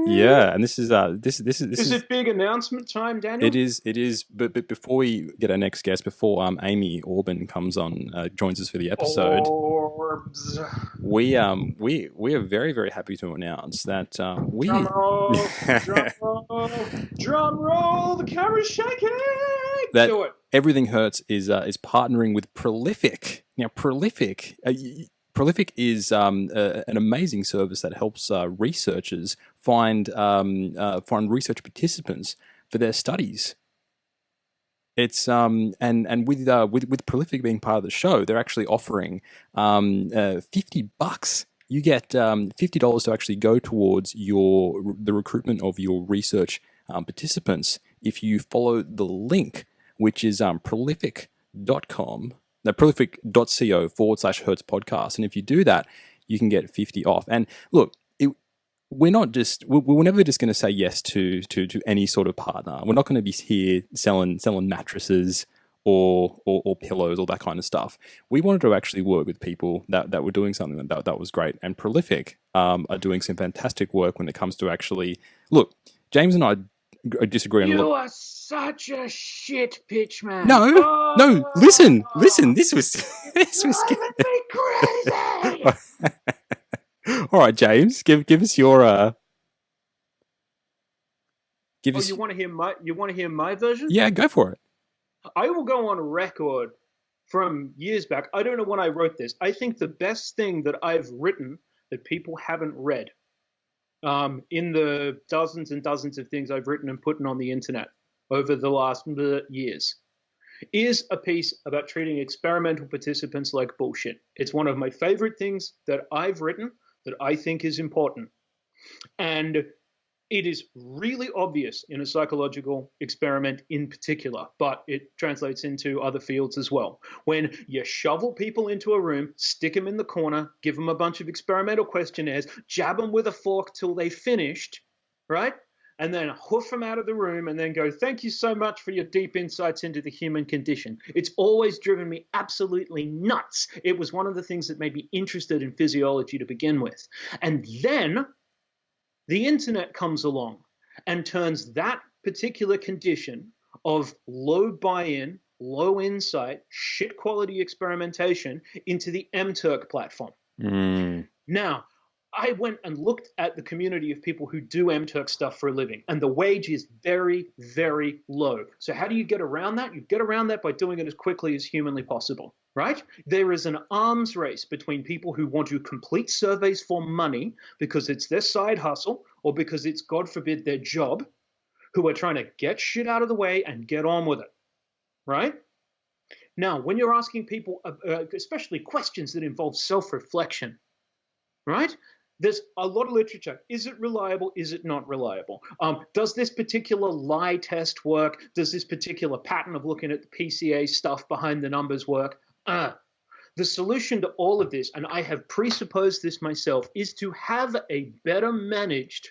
yeah, and this is Is it big announcement time, Daniel? it is. But before we get our next guest, before Amy Orben comes on, joins us for the episode, Orbs. we are very happy to announce that we Drum roll, drum roll. The camera's shaking. that Do it. Everything Hertz is partnering with Prolific. Now, Prolific is an amazing service that helps researchers find research participants for their studies. It's and with Prolific being part of the show, they're actually offering $50. You get $50 to actually go towards the recruitment of your research participants if you follow the link, which is prolific.com. prolific.co/Hertz podcast. And if you do that, you can get 50 off. And look, we're never just going to say yes to any sort of partner. We're not going to be here selling mattresses or pillows, all that kind of stuff. We wanted to actually work with people that were doing something that was great. And Prolific are doing some fantastic work when it comes to actually look. James and I disagree on a lot. You are such a shit pitch man. No. Listen. This was driving me crazy. All right, James, give us your You want to hear my version? Yeah, go for it. I will go on record from years back. I don't know when I wrote this. I think the best thing that I've written that people haven't read, in the dozens and dozens of things I've written and put on the internet over the last years, is a piece about treating experimental participants like bullshit. It's one of my favorite things that I've written that I think is important. And it is really obvious in a psychological experiment in particular, but it translates into other fields as well. When you shovel people into a room, stick them in the corner, give them a bunch of experimental questionnaires, jab them with a fork till they finished, right? And then hoof them out of the room and then go, thank you so much for your deep insights into the human condition. It's always driven me absolutely nuts. It was one of the things that made me interested in physiology to begin with. And then the internet comes along and turns that particular condition of low buy-in, low insight, shit quality experimentation into the MTurk platform. Now, I went and looked at the community of people who do MTurk stuff for a living, and the wage is very, very low. So how do you get around that? You get around that by doing it as quickly as humanly possible, right? There is an arms race between people who want to complete surveys for money because it's their side hustle or because it's, God forbid, their job, who are trying to get shit out of the way and get on with it, right? Now, when you're asking people, especially questions that involve self-reflection, right? There's a lot of literature. Is it reliable? Is it not reliable? Does this particular lie test work? Does this particular pattern of looking at the PCA stuff behind the numbers work? The solution to all of this, and I have presupposed this myself, is to have a better managed,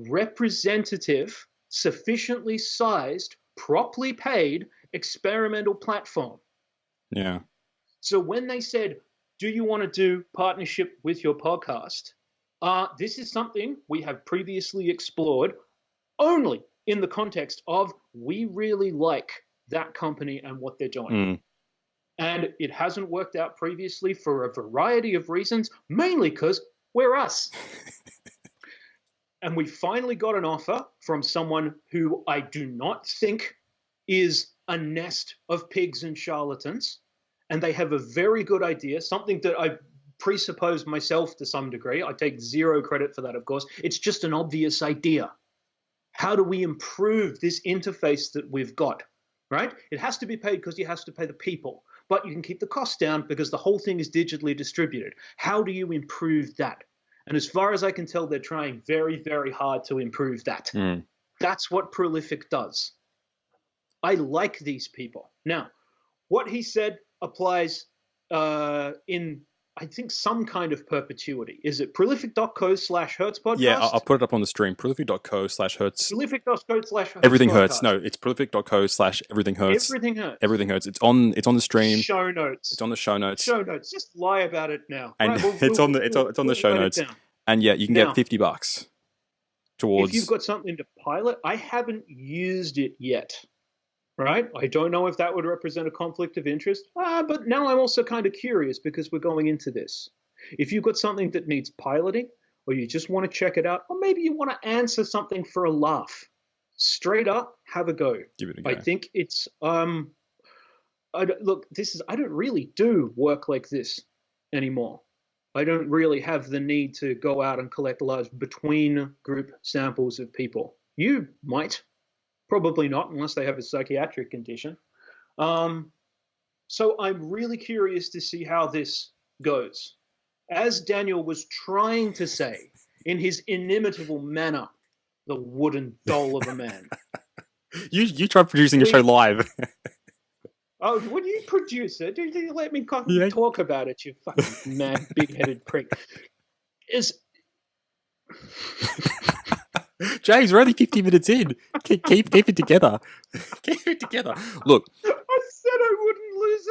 representative, sufficiently sized, properly paid experimental platform. Yeah. So when they said, do you want to do partnership with your podcast? This is something we have previously explored only in the context of we really like that company and what they're doing. And it hasn't worked out previously for a variety of reasons, mainly because we're us. And we finally got an offer from someone who I do not think is a nest of pigs and charlatans. And they have a very good idea, something that I presuppose myself to some degree. I take zero credit for that, of course. It's just an obvious idea. How do we improve this interface that we've got, right? It has to be paid because you have to pay the people, but you can keep the costs down because the whole thing is digitally distributed. How do you improve that? And as far as I can tell, they're trying very, very hard to improve that. That's what Prolific does. I like these people. Now, what he said applies in, I think, some kind of perpetuity. Is it prolific.co/Hertz podcast? Yeah, I'll put it up on the stream. Prolific.co/Hertz. Prolific.co/Hertz. Everything Hertz. No, it's prolific.co/everything Hertz. Everything Hertz. Everything Hertz. It's on the stream. Show notes. It's on the show notes. Show notes. Just lie about it now. And right, it's on the show notes. And yeah, you can get $50 towards. If you've got something to pilot, I haven't used it yet. Right? I don't know if that would represent a conflict of interest, but now I'm also kind of curious because we're going into this. If you've got something that needs piloting, or you just want to check it out, or maybe you want to answer something for a laugh, straight up, have a go. Give it a go. I think it's I don't really do work like this anymore. I don't really have the need to go out and collect large between group samples of people. You might. Probably not, unless they have a psychiatric condition. So I'm really curious to see how this goes. As Daniel was trying to say in his inimitable manner, the wooden doll of a man. You tried producing a show live. Oh, when you produce it, do you let me talk about it, you fucking mad, big-headed prick? James, we're only 50 minutes in. Keep it together. Keep it together. Look, I said I wouldn't lose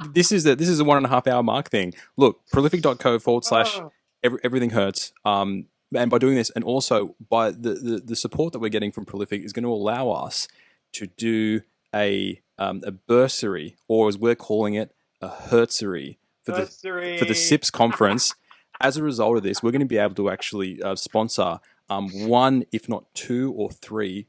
it. This is a 1.5 hour mark thing. Look, prolific.co/everything Hertz. And by doing this, and also by the support that we're getting from Prolific, is going to allow us to do a bursary, or as we're calling it, a Hertzery for the SIPS conference. As a result of this, we're going to be able to actually sponsor one, if not two or three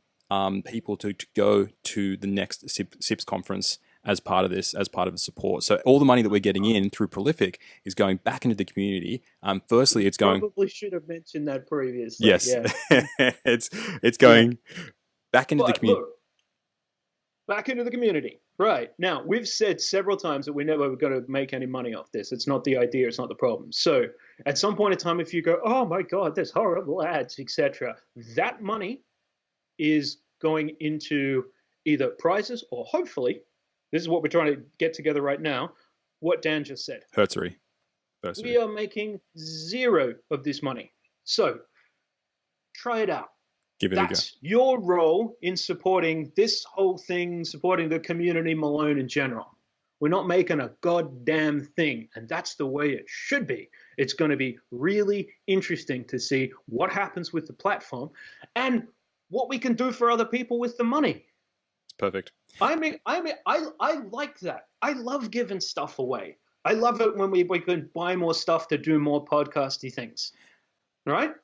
people to go to the next SIPS conference as part of this, as part of the support. So all the money that we're getting in through Prolific is going back into the community. Firstly, it's going. Probably should have mentioned that previously. Yes, yeah. it's going back into the community. Look, back into the community. Right. Now, we've said several times that we're never going to make any money off this. It's not the idea. It's not the problem. So at some point in time, if you go, oh, my God, there's horrible ads, etc., that money is going into either prizes or hopefully, this is what we're trying to get together right now, what Dan just said. Hertzery. We are making zero of this money. So try it out. Give it a go. That's your role in supporting this whole thing, supporting the community Malone in general. We're not making a goddamn thing, and that's the way it should be. It's going to be really interesting to see what happens with the platform and what we can do for other people with the money. It's perfect. I like that. I love giving stuff away. I love it when we can buy more stuff to do more podcasty things, right?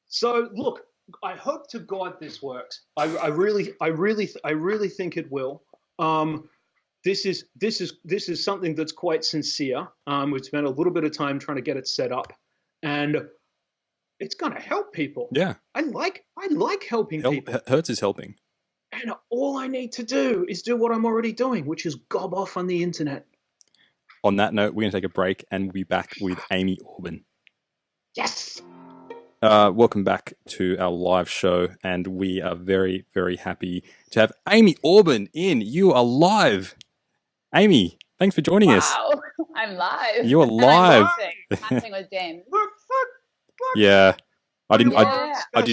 So look. I hope to God this works. I really think it will. This is something that's quite sincere. We've spent a little bit of time trying to get it set up, and it's going to help people. Yeah, I like helping people. Hertz is helping, and all I need to do is do what I'm already doing, which is gob off on the internet. On that note, we're going to take a break, and we'll be back with Amy Orben. Yes. Welcome back to our live show, and we are very, very happy to have Amy Orben in. You are live. Amy, thanks for joining us. Wow, I'm live. You are live. Matching with James. Look. Yeah, I did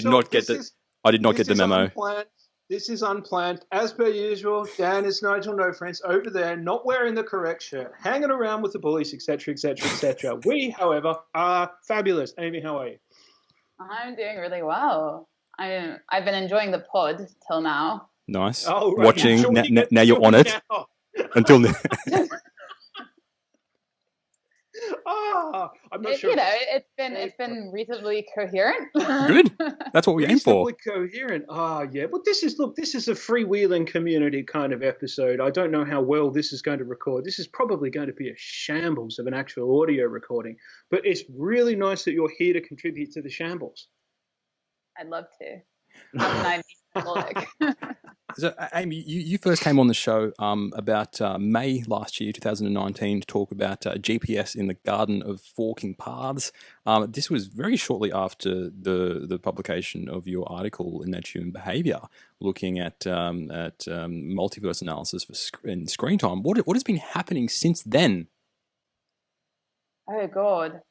not get the memo. Unplanned. This is unplanned. As per usual, Dan is Nigel No Friends over there, not wearing the correct shirt, hanging around with the bullies, etc., etc., etc. We, however, are fabulous. Amy, how are you? I'm doing really well. I've been enjoying the pod till now. Nice. Oh, right. Watching now you're on it. Until now. I'm not sure. It's been reasonably coherent. Good. That's what we aim for. Reasonably coherent. Yeah. Well, this is a freewheeling community kind of episode. I don't know how well this is going to record. This is probably going to be a shambles of an actual audio recording. But it's really nice that you're here to contribute to the shambles. I'd love to. I'm So, Amy, you first came on the show about May last year, 2019, to talk about GPS in the Garden of Forking Paths. This was very shortly after the publication of your article in Nature and Behavior, looking at multiverse analysis for screen time. What has been happening since then? Oh God.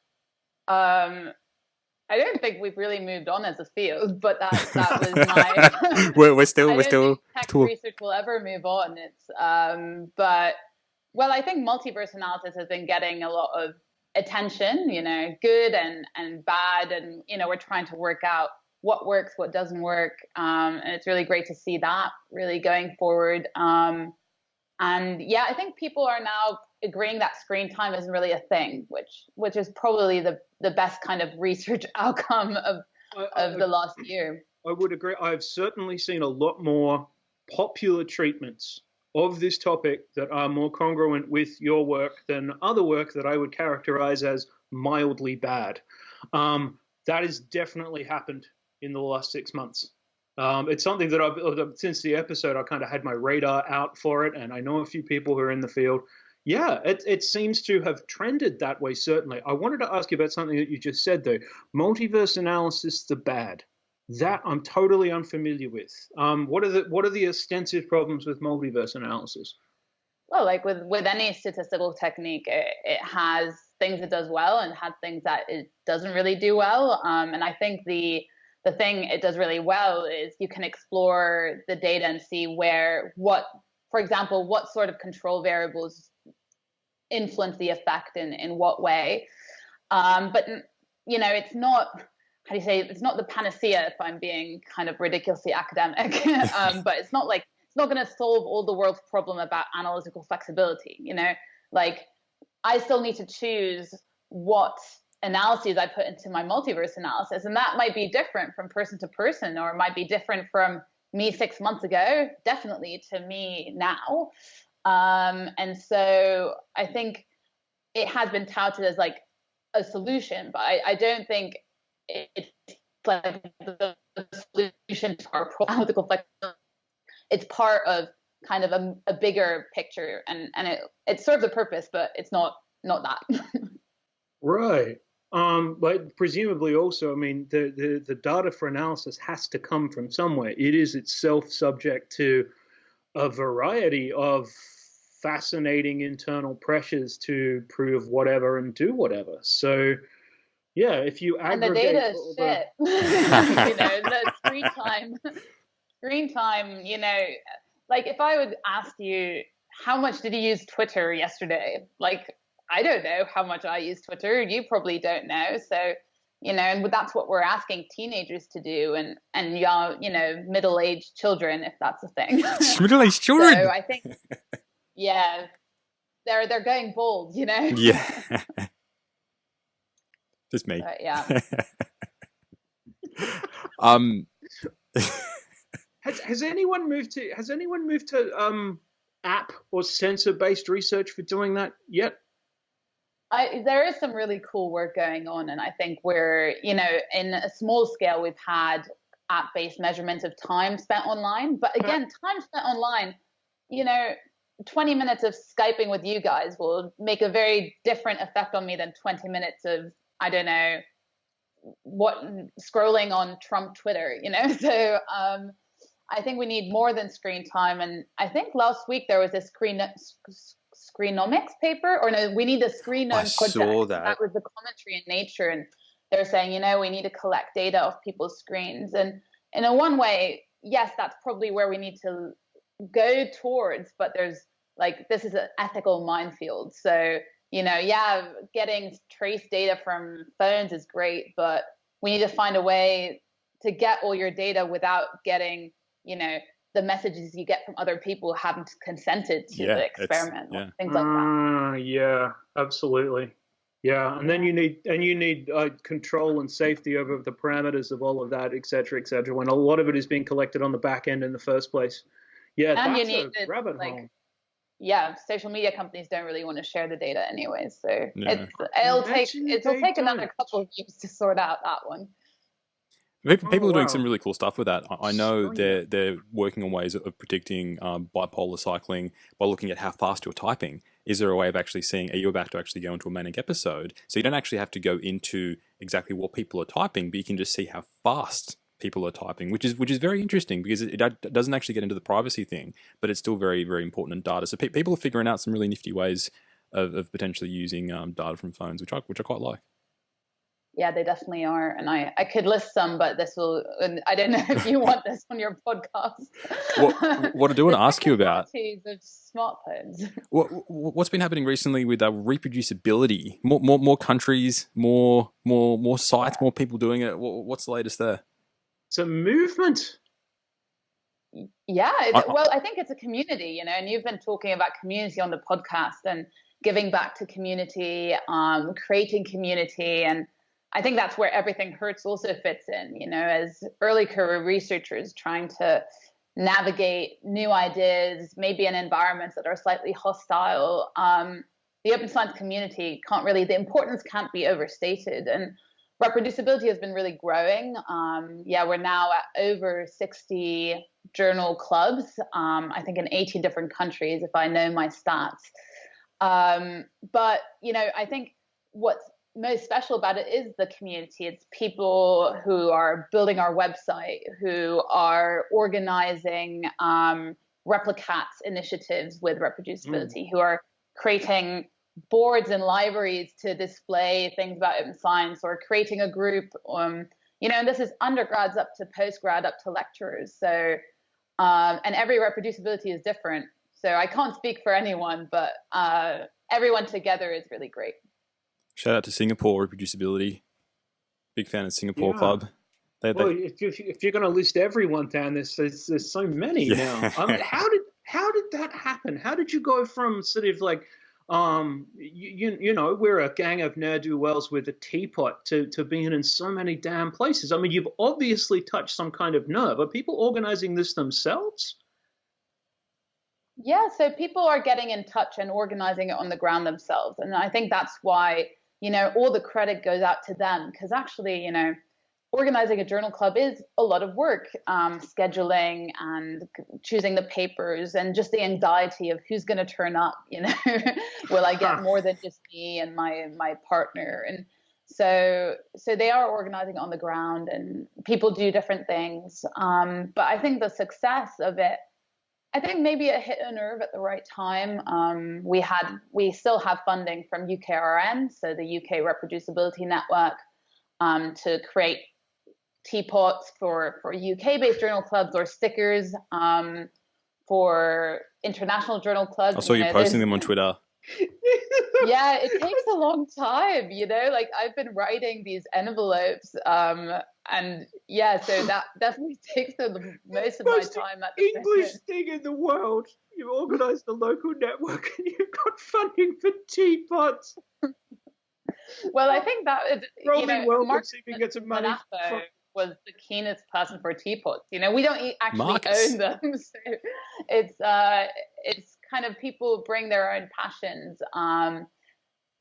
I don't think we've really moved on as a field, but that was my. we're still tech research will ever move on. But I think multiverse analysis has been getting a lot of attention. Good and bad, and we're trying to work out what works, what doesn't work, and it's really great to see that really going forward. And I think people are now agreeing that screen time isn't really a thing, which is probably the best kind of research outcome of the last year. I would agree. I've certainly seen a lot more popular treatments of this topic that are more congruent with your work than other work that I would characterize as mildly bad. That has definitely happened in the last 6 months. It's something that since the episode, I kind of had my radar out for it, and I know a few people who are in the field. Yeah, it seems to have trended that way, certainly. I wanted to ask you about something that you just said, though. Multiverse analysis, the bad. That I'm totally unfamiliar with. What are the extensive problems with multiverse analysis? Well, like with any statistical technique, it has things it does well and has things that it doesn't really do well. And I think the thing it does really well is you can explore the data and see for example, what sort of control variables influence the effect in what way. But it's not, how do you say, it's not the panacea if I'm being kind of ridiculously academic. But it's not going to solve all the world's problem about analytical flexibility. Like I still need to choose what analyses I put into my multiverse analysis, and that might be different from person to person, or it might be different from me 6 months ago, definitely to me now. And so I think it has been touted as like a solution, but I don't think it's like the solution to our analytical flexibility. It's part of kind of a bigger picture, and it serves a purpose, but it's not that. Right. But presumably also, I mean, the data for analysis has to come from somewhere. It is itself subject to a variety of fascinating internal pressures to prove whatever and do whatever. So, yeah, if you aggregate... And the data is shit. The screen time, like if I would ask you, how much did you use Twitter yesterday? Like, I don't know how much I use Twitter. You probably don't know. So, and that's what we're asking teenagers to do, and young, middle-aged children, if that's a thing. Middle-aged children. So I think, yeah, they're going bold, Yeah. Just me. But, yeah. Has anyone moved to app or sensor-based research for doing that yet? There is some really cool work going on, and I think we're, in a small scale, we've had app-based measurements of time spent online. But again, time spent online, 20 minutes of Skyping with you guys will make a very different effect on me than 20 minutes of, I don't know, scrolling on Trump Twitter, So I think we need more than screen time. And I think last week there was a screenomics paper, or no, we need a screenome project. I saw that. That was the commentary in Nature, and they're saying, we need to collect data of people's screens. And in a one way, yes, that's probably where we need to go towards, but this is an ethical minefield. So, getting trace data from phones is great, but we need to find a way to get all your data without getting, the messages you get from other people who haven't consented to the experiment, things like that. Yeah, absolutely. Yeah, and then you need control and safety over the parameters of all of that, et cetera, et cetera, when a lot of it is being collected on the back end in the first place. Yeah, And you that's need a to, rabbit like, hole. yeah, social media companies don't really want to share the data anyway, so Yeah. it'll take another couple of years to sort out that one. People Oh, are doing some wow. really cool stuff with that. I know Brilliant. they're working on ways of predicting bipolar cycling by looking at how fast you're typing. Is there a way of actually seeing, are you about to actually go into a manic episode? So you don't actually have to go into exactly what people are typing, but you can just see how fast people are typing, which is very interesting because it doesn't actually get into the privacy thing, but it's still very, very important in data. So people are figuring out some really nifty ways of potentially using data from phones, which I quite like. Yeah, they definitely are. And I could list some, but I don't know if you want this on your podcast. What I do want to ask you about, of smartphones. what's been happening recently with reproducibility? More countries, more sites, more people doing it. What's the latest there? It's a movement. Yeah, well, I think it's a community, and you've been talking about community on the podcast and giving back to community, creating community. And I think that's where everything Hertz also fits in, as early career researchers trying to navigate new ideas, maybe in environments that are slightly hostile. The open science community the importance can't be overstated. And reproducibility has been really growing. We're now at over 60 journal clubs, I think in 18 different countries, if I know my stats. But, I think what's most special about it is the community. It's people who are building our website, who are organizing replicats initiatives with reproducibility, who are creating boards and libraries to display things about open science, or creating a group, and this is undergrads up to postgrad up to lecturers. So, and every reproducibility is different. So I can't speak for anyone, but everyone together is really great. Shout out to Singapore reproducibility. Big fan of Singapore Club. Well, if you're going to list everyone down, there's so many now. How did that happen? How did you go from sort of like, we're a gang of ne'er-do-wells with a teapot to being in so many damn places? I mean, you've obviously touched some kind of nerve. Are people organizing this themselves? Yeah, so people are getting in touch and organizing it on the ground themselves. And I think that's why, all the credit goes out to them, because actually, organizing a journal club is a lot of work, scheduling and choosing the papers, and just the anxiety of who's going to turn up, will I get more than just me and my partner? And so they are organizing on the ground, and people do different things. But I think the success of it, I think maybe it hit a nerve at the right time. We still have funding from UKRN, so the UK Reproducibility Network, to create teapots for UK-based journal clubs, or stickers for international journal clubs. I saw you posting them on Twitter. Yeah, it takes a long time, like I've been writing these envelopes, and yeah, so that definitely takes the most of my time at the English thing in the world. You organized a local network and you've got funding for teapots. Well, I think that is, Mark gets money was the keenest person for teapots. We don't actually Marcus. own them, so it's kind of people bring their own passions.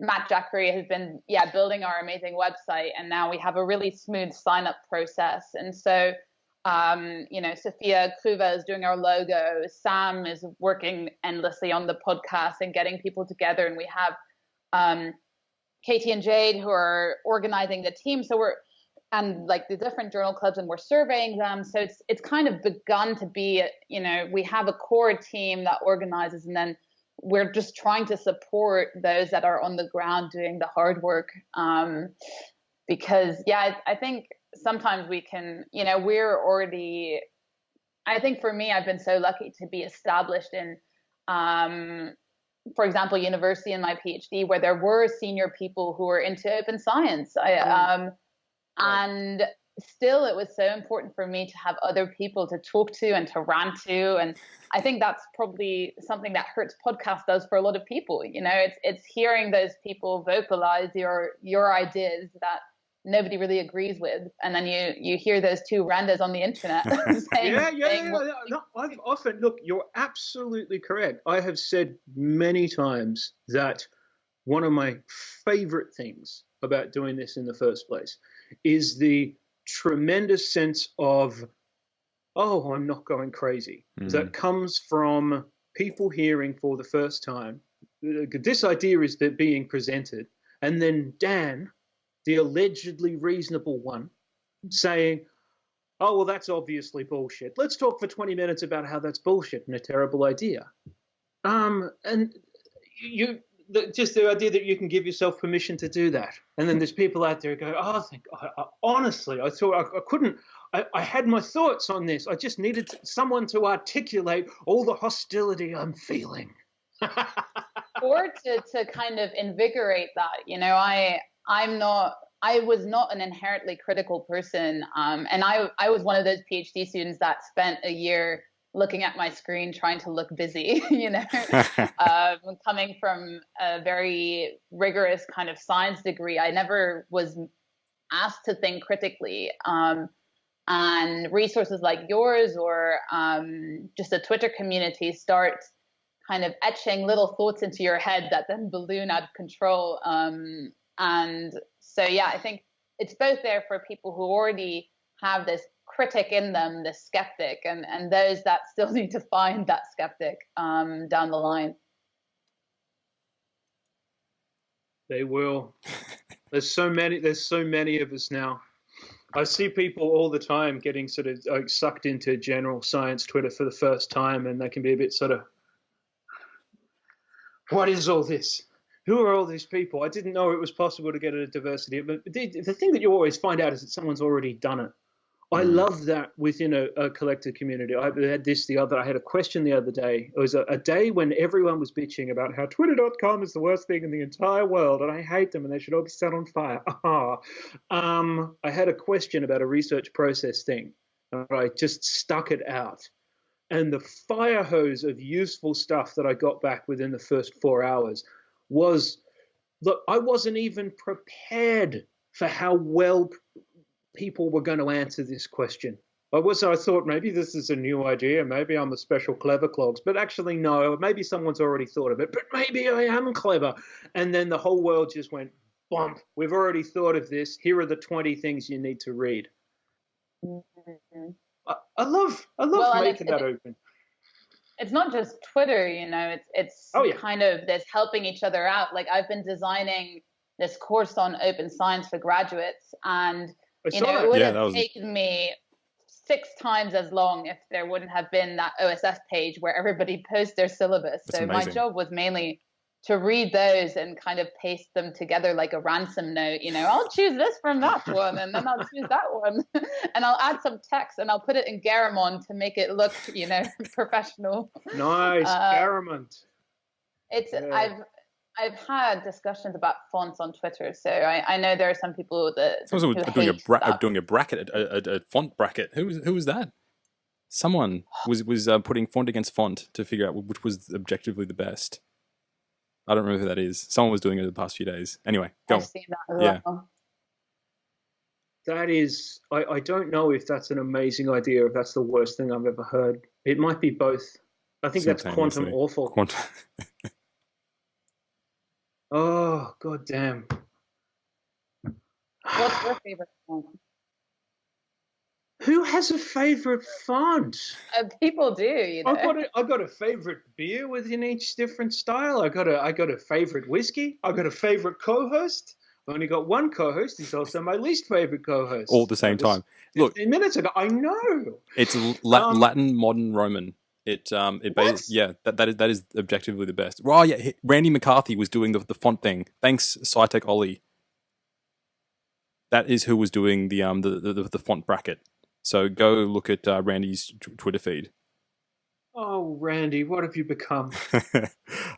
Matt Jackery has been building our amazing website, and now we have a really smooth sign up process. And so Sophia Kluva is doing our logo. Sam is working endlessly on the podcast and getting people together, and we have Katie and Jade who are organizing the team. So and like the different journal clubs, and we're surveying them. So it's kind of begun to be, we have a core team that organizes, and then we're just trying to support those that are on the ground doing the hard work. Because I think sometimes we can, we're already, I think for me, I've been so lucky to be established in, for example, university in my PhD, where there were senior people who were into open science. And still it was so important for me to have other people to talk to and to rant to. And I think that's probably something that Hertz podcast does for a lot of people. It's hearing those people vocalize your ideas that nobody really agrees with, and then you hear those two randos on the internet saying, No, I've often, look, you're absolutely correct. I have said many times that one of my favorite things about doing this in the first place is the tremendous sense of, oh, I'm not going crazy, that comes from people hearing for the first time this idea is that being presented, and then Dan, the allegedly reasonable one, saying, oh, well, that's obviously bullshit. Let's talk for 20 minutes about how that's bullshit and a terrible idea. And just the idea that you can give yourself permission to do that. And then there's people out there who go, oh, honestly, I thought I couldn't. I had my thoughts on this. I just needed someone to articulate all the hostility I'm feeling. Or to kind of invigorate that. I was not an inherently critical person. And I was one of those PhD students that spent a year looking at my screen trying to look busy, coming from a very rigorous kind of science degree. I never was asked to think critically. And resources like yours or just a Twitter community start kind of etching little thoughts into your head that then balloon out of control. And so, yeah, I think it's both there for people who already have this critic in them, this skeptic, and those that still need to find that skeptic down the line. They will. There's so many of us now. I see people all the time getting sort of sucked into general science Twitter for the first time, and they can be a bit sort of, what is all this? Who are all these people? I didn't know it was possible to get a diversity. But the thing that you always find out is that someone's already done it. I love that within a collective community. I had a question the other day. It was a day when everyone was bitching about how Twitter.com is the worst thing in the entire world, and I hate them, and they should all be set on fire. I had a question about a research process thing, and I just stuck it out. And the fire hose of useful stuff that I got back within the first 4 hours was, look, I wasn't even prepared for how well people were going to answer this question. I thought maybe this is a new idea, maybe I'm a special clever clogs, but actually no, maybe someone's already thought of it, but maybe I am clever. And then the whole world just went, bump, we've already thought of this, here are the 20 things you need to read. Mm-hmm. I love making that open. It's not just Twitter, it's kind of this helping each other out. Like I've been designing this course on open science for graduates, and it would have taken me 6 times as long if there wouldn't have been that OSS page where everybody posts their syllabus. That's so amazing. My job was mainly to read those and kind of paste them together like a ransom note. I'll choose this from that one, and then I'll choose that one, and I'll add some text, and I'll put it in Garamond to make it look, professional. Nice, Garamond. I've had discussions about fonts on Twitter, so I know there are some people that someone doing a bracket, a font bracket. Who was that? Someone was putting font against font to figure out which was objectively the best. I don't remember who that is. Someone was doing it the past few days. Anyway, go. I've seen that as well. That is, I don't know if that's an amazing idea, if that's the worst thing I've ever heard. It might be both. I think that's quantum awful. Oh, god damn. What's your favorite font? Who has a favorite font? People do, I've got a favorite beer within each different style. I got a favorite whiskey. I got a favorite co-host. I've only got one co-host. He's also my least favorite co-host. All at the same time. 15 minutes ago. I know. It's Latin, modern, Roman. That is objectively the best. Well, yeah, Randy McCarthy was doing the font thing. Thanks, SciTech Ollie. That is who was doing the font bracket. So go look at Randy's Twitter feed. Oh, Randy, what have you become?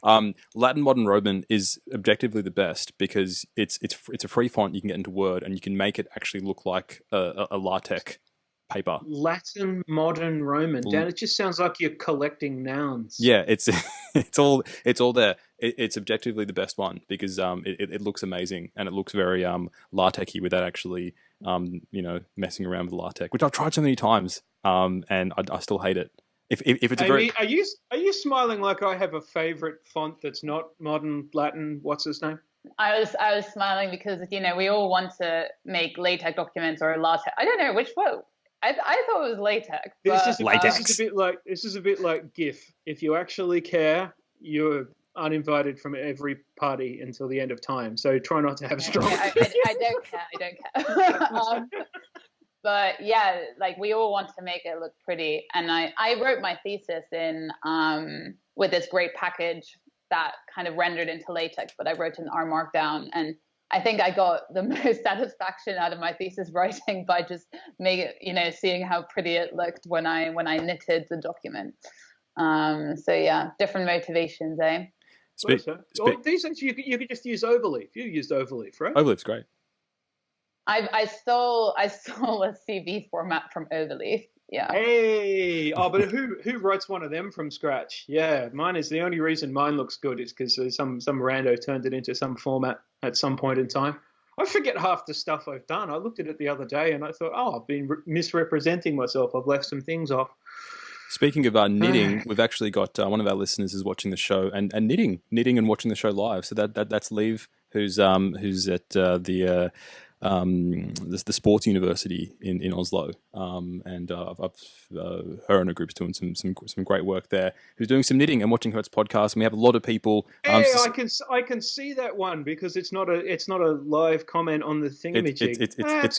Latin Modern Roman is objectively the best because it's a free font you can get into Word, and you can make it actually look like a LaTeX paper. Latin Modern Roman. Dan, it just sounds like you're collecting nouns. Yeah, it's it's all there. It's objectively the best one because it looks amazing, and it looks very LaTeX-y without actually messing around with LaTeX, which I've tried so many times, and I still hate it. If it's Amy, are you smiling like I have a favorite font that's not modern Latin? What's his name? I was smiling because we all want to make LaTeX documents or LaTeX. I don't know which one. I thought it was LaTeX. This is a bit like GIF. If you actually care, you're uninvited from every party until the end of time. So try not to have strong. I don't care. I don't care. But yeah, like we all want to make it look pretty. And I wrote my thesis in with this great package that kind of rendered into LaTeX, but I wrote in R Markdown. And I think I got the most satisfaction out of my thesis writing by just seeing how pretty it looked when I knitted the document. So yeah, different motivations, eh? These days you could just use Overleaf. You used Overleaf, right? Overleaf's great. I stole a CV format from Overleaf. Yeah. Hey, but who writes one of them from scratch? Yeah, mine is the only reason mine looks good is because some rando turned it into some format at some point in time. I forget half the stuff I've done. I looked at it the other day and I thought, I've been misrepresenting myself. I've left some things off. Speaking of knitting, we've actually got one of our listeners is watching the show and knitting and watching the show live. So that's Liv, who's at the sports university in Oslo, and her and her group's doing some great work there. Who's doing some knitting and watching Hertz podcast, and we have a lot of people. I can see that one because it's not a live comment on the thingamajig.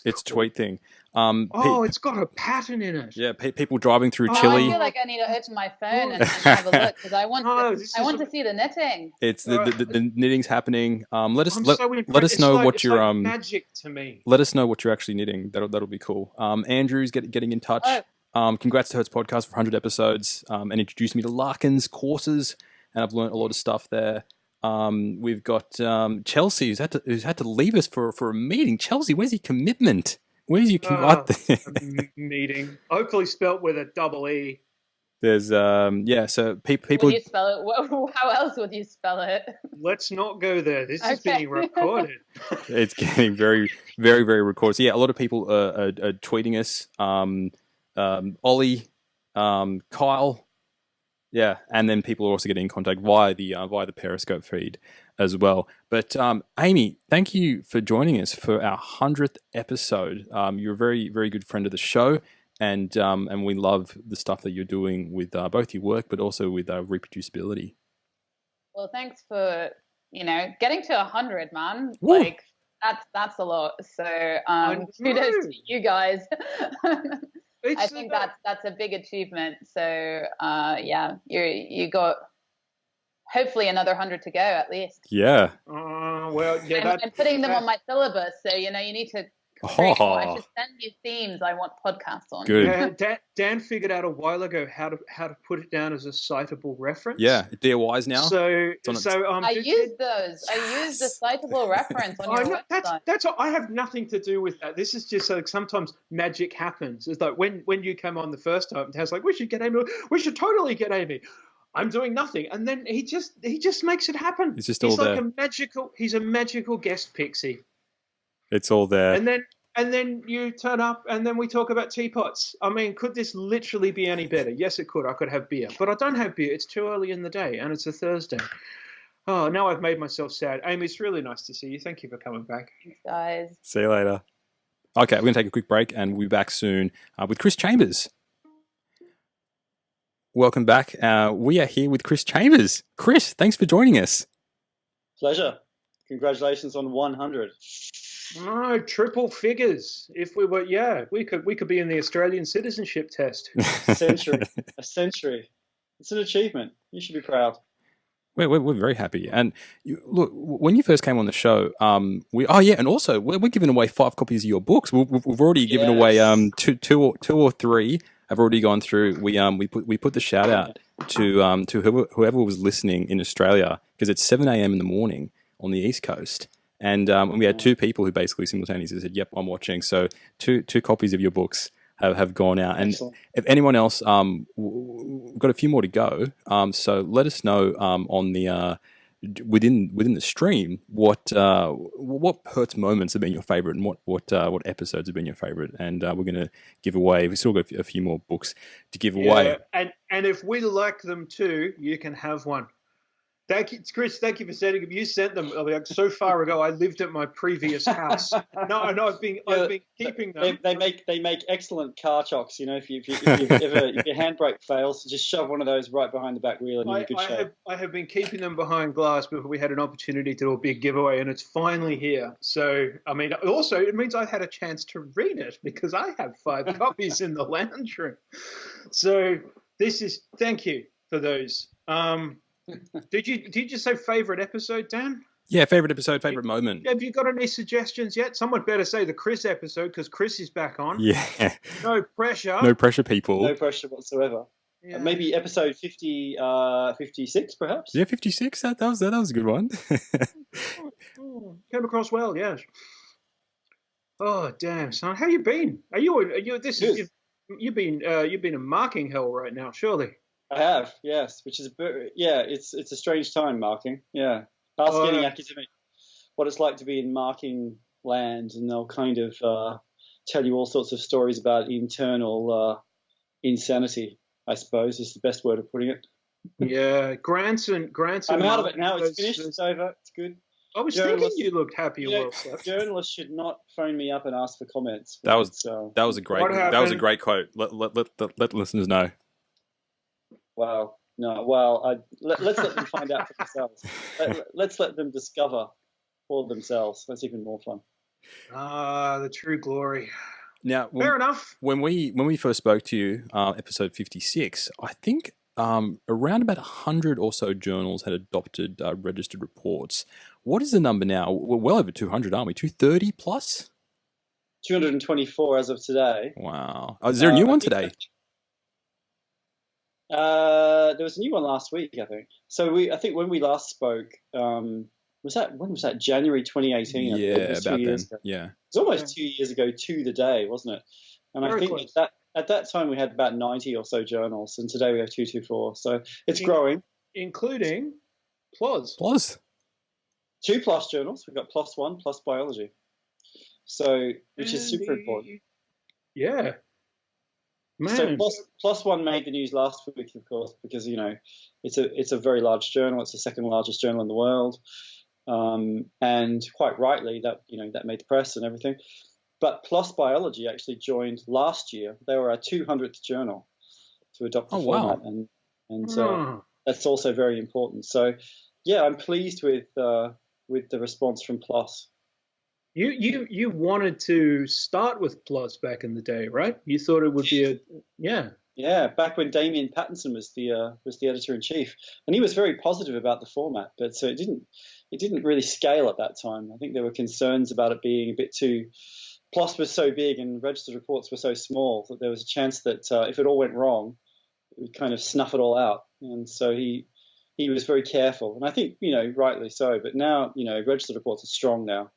It's a tweet thing. It's got a pattern in it. Yeah, people driving through Chile. I feel like I need to open my phone and have a look because I want to see the knitting. It's the knitting's happening. Let us know what you're magic to me. Let us know what you're actually knitting. That'll be cool. Andrew's getting in touch. Congrats to Hertz Podcast for 100 episodes, and introduced me to Lakens courses, and I've learned a lot of stuff there. We've got Chelsea who's had to leave us for a meeting. Chelsea, where's your commitment? Where's your meeting? Hopefully spelt with a double E. There's so people. Would you spell it? How else would you spell it? Let's not go there. This is being recorded. It's getting very, very, very recorded. So yeah, a lot of people are tweeting us. Ollie, Kyle, yeah, and then people are also getting in contact via the Periscope feed as well. But Amy, thank you for joining us for our 100th episode. You're a very, very good friend of the show. And we love the stuff that you're doing with both your work, but also with reproducibility. Well, thanks for getting to 100, man. Woo. Like that's a lot. So kudos to you guys. I think that's a big achievement. So you got hopefully another 100 to go at least. Yeah. Well, yeah. I'm putting them on my syllabus, so you need to. I should send you themes I want podcasts on. Good. Yeah, Dan figured out a while ago how to put it down as a citable reference. Yeah, DOIs now. I use those. Yes. I use the citable reference on your website. That's I have nothing to do with that. This is just like sometimes magic happens. It's like when you came on the first time, Dan's like, we should get Amy. We should totally get Amy. I'm doing nothing, and then he just makes it happen. It's just all there. He's a magical guest pixie. It's all there. And then you turn up, and then we talk about teapots. I mean, could this literally be any better? Yes, it could. I could have beer, but I don't have beer. It's too early in the day, and it's a Thursday. Oh, now I've made myself sad. Amy, it's really nice to see you. Thank you for coming back. Thanks, guys. See you later. Okay, we're going to take a quick break, and we'll be back soon with Chris Chambers. Welcome back. We are here with Chris Chambers. Chris, thanks for joining us. Pleasure. Congratulations on 100. No, triple figures. If we were, we could be in the Australian citizenship test. A century. It's an achievement. You should be proud. We're very happy. And look, when you first came on the show, and also we're giving away 5 copies of your books. We've already given away two or three. have already gone through. We put the shout out to whoever was listening in Australia, because it's 7 a.m. in the morning on the East Coast. And we had two people who basically simultaneously said, "Yep, I'm watching." So two copies of your books have gone out. And Excellent. if anyone else, we've got a few more to go. So let us know on the within the stream what Hertz moments have been your favorite, and what episodes have been your favorite. And we're going to give away. We've still got a few more books to give away. And if we like them too, you can have one. Thank you, Chris. Thank you for sending them. You sent them like so far ago. I lived at my previous house. No, I've been keeping them. They make excellent car chocks. You know, if your handbrake fails, just shove one of those right behind the back wheel and you're in good shape. I have been keeping them behind glass before we had an opportunity to do a big giveaway, and it's finally here. So, I mean, also it means I've had a chance to read it because I have 5 copies in the lounge room. So thank you for those. Did you say favorite episode, Dan? Yeah, favorite episode, favorite moment. Have you got any suggestions yet? Someone better say the Chris episode because Chris is back on. Yeah. No pressure. No pressure, people. No pressure whatsoever. Yeah. Maybe episode 56, perhaps. Yeah, 56. That was a good one. Came across well, yes. Oh damn, son, how you been? You've been in marking hell right now, surely. I have, yes, which is it's a strange time marking. Yeah, ask any academic what it's like to be in marking land, and they'll kind of tell you all sorts of stories about internal insanity, I suppose is the best word of putting it. Yeah, Granson. I'm out of it now. It's finished. It's over. It's good. I was thinking you looked happy. Journalists should not phone me up and ask for comments. That was a great quote. Let listeners know. Wow. No. Well, let's let them find out for themselves. Let's let them discover for themselves. That's even more fun. The true glory. Now, fair enough. When we first spoke to you, episode 56, I think around about 100 or so journals had adopted registered reports. What is the number now? We're well over 200, aren't we? 230 plus? 224 as of today. Wow. Is there a new one today? There was a new one last week, I think. So I think when we last spoke, when was that? January 2018. Yeah, about 2 years then. Ago. Yeah. It was almost 2 years ago to the day, wasn't it? And I think at that time we had about 90 or so journals, and today we have 224. So it's growing, including PLOS. 2 PLOS journals. We've got PLOS 1, PLOS Biology. So which is super important. Yeah. Man. So PLOS 1 made the news last week, of course, because it's a very large journal. It's the second largest journal in the world, and quite rightly that made the press and everything. But PLOS Biology actually joined last year. They were our 200th journal to adopt the format, and that's also very important. So yeah, I'm pleased with the response from PLOS. You wanted to start with PLOS back in the day, right? You thought it would be yeah. Back when Damien Pattinson was the editor in chief, and he was very positive about the format, but so it didn't really scale at that time. I think there were concerns about it being a bit too. PLOS was so big and registered reports were so small that there was a chance that if it all went wrong, it would kind of snuff it all out. And so he was very careful, and I think rightly so. But now registered reports are strong now.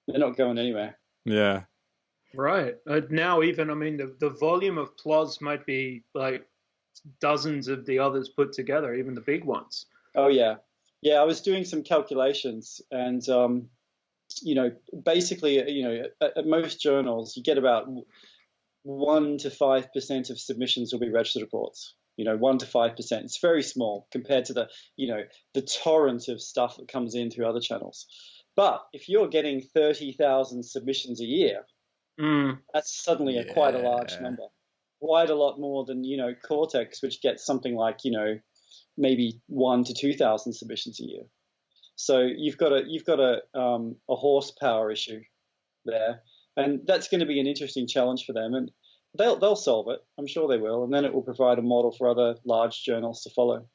They're not going anywhere. Yeah. Right. Now even, the volume of PLOS might be like dozens of the others put together, even the big ones. Oh, yeah. Yeah, I was doing some calculations and, basically, at most journals, you get about 1 to 5% of submissions will be registered reports. 1 to 5%. It's very small compared to the torrent of stuff that comes in through other channels. But if you're getting 30,000 submissions a year, that's suddenly quite a large number, quite a lot more than Cortex, which gets something like maybe 1 to 2,000 submissions a year. So you've got a horsepower issue there, and that's going to be an interesting challenge for them, and they'll solve it. I'm sure they will, and then it will provide a model for other large journals to follow.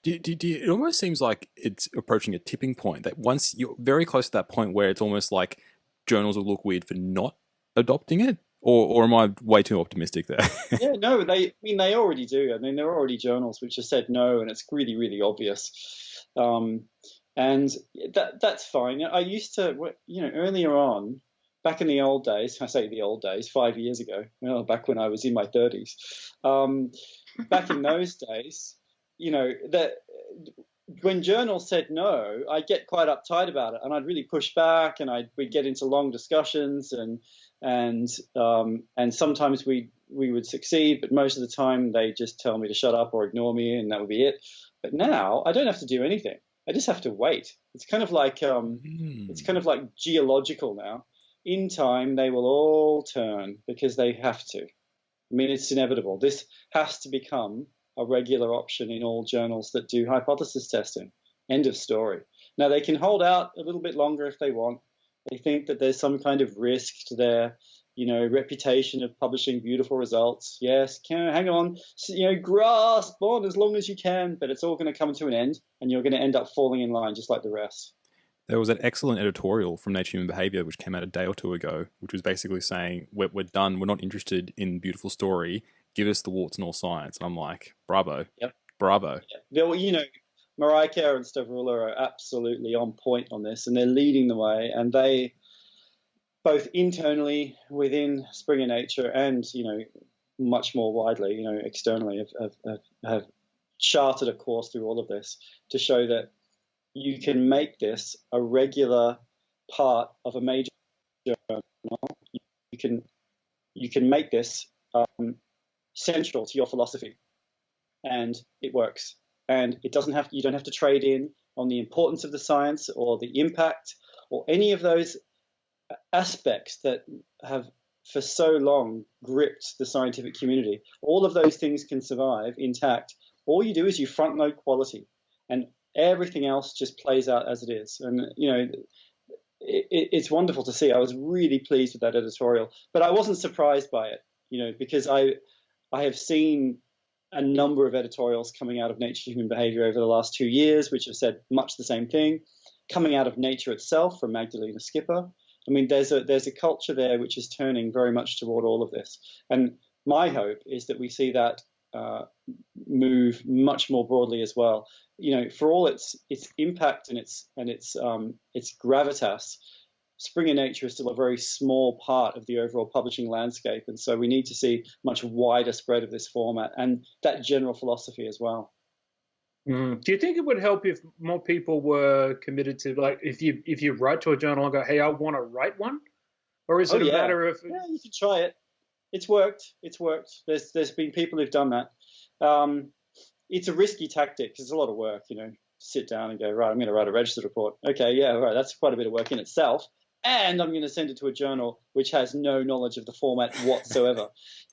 It almost seems like it's approaching a tipping point, that once you're very close to that point where it's almost like journals will look weird for not adopting it. Or am I way too optimistic there? Yeah, no, they already do. I mean, there are already journals which have said no, and it's really, really obvious. And that's fine. I used to, earlier on, back in the old days, I say the old days, 5 years ago, back when I was in my 30s, back in those days, that when journals said no, I'd get quite uptight about it, and I'd really push back, and we'd get into long discussions, and sometimes we would succeed, but most of the time they just tell me to shut up or ignore me, and that would be it. But now I don't have to do anything. I just have to wait. It's kind of like geological now. In time, they will all turn because they have to. I mean, it's inevitable. This has to become a regular option in all journals that do hypothesis testing. End of story. Now, they can hold out a little bit longer if they want. They think that there's some kind of risk to their, reputation of publishing beautiful results. Yes, hang on, grasp on as long as you can, but it's all going to come to an end, and you're going to end up falling in line just like the rest. There was an excellent editorial from Nature Human Behavior which came out a day or two ago, which was basically saying, we're done, we're not interested in beautiful story, give us the warts and all science. And I'm like, bravo. Yep. Bravo. Yeah. Well, Marika and Stavroula are absolutely on point on this, and they're leading the way, and they, both internally within Springer Nature and, much more widely, externally, have charted a course through all of this to show that you can make this a regular part of a major journal. You can make this central to your philosophy, and it works. And you don't have to trade in on the importance of the science or the impact or any of those aspects that have for so long gripped the scientific community. All of those things can survive intact. All you do is you front load quality, and everything else just plays out as it is. And it's wonderful to see. I was really pleased with that editorial, but I wasn't surprised by it, because I have seen a number of editorials coming out of Nature Human Behavior over the last 2 years, which have said much the same thing, coming out of Nature itself from Magdalena Skipper. I mean, there's a culture there which is turning very much toward all of this. And my hope is that we see that move much more broadly as well. For all its impact and its gravitas, Springer Nature is still a very small part of the overall publishing landscape, and so we need to see much wider spread of this format and that general philosophy as well. Do you think it would help if more people were committed to, like, if you write to a journal and go, hey, I want to write one? Or is it a matter of... Yeah, you should try it. It's worked. There's been people who've done that. It's a risky tactic because it's a lot of work, sit down and go, right, I'm going to write a registered report. Okay, yeah, right, that's quite a bit of work in itself. And I'm going to send it to a journal which has no knowledge of the format whatsoever.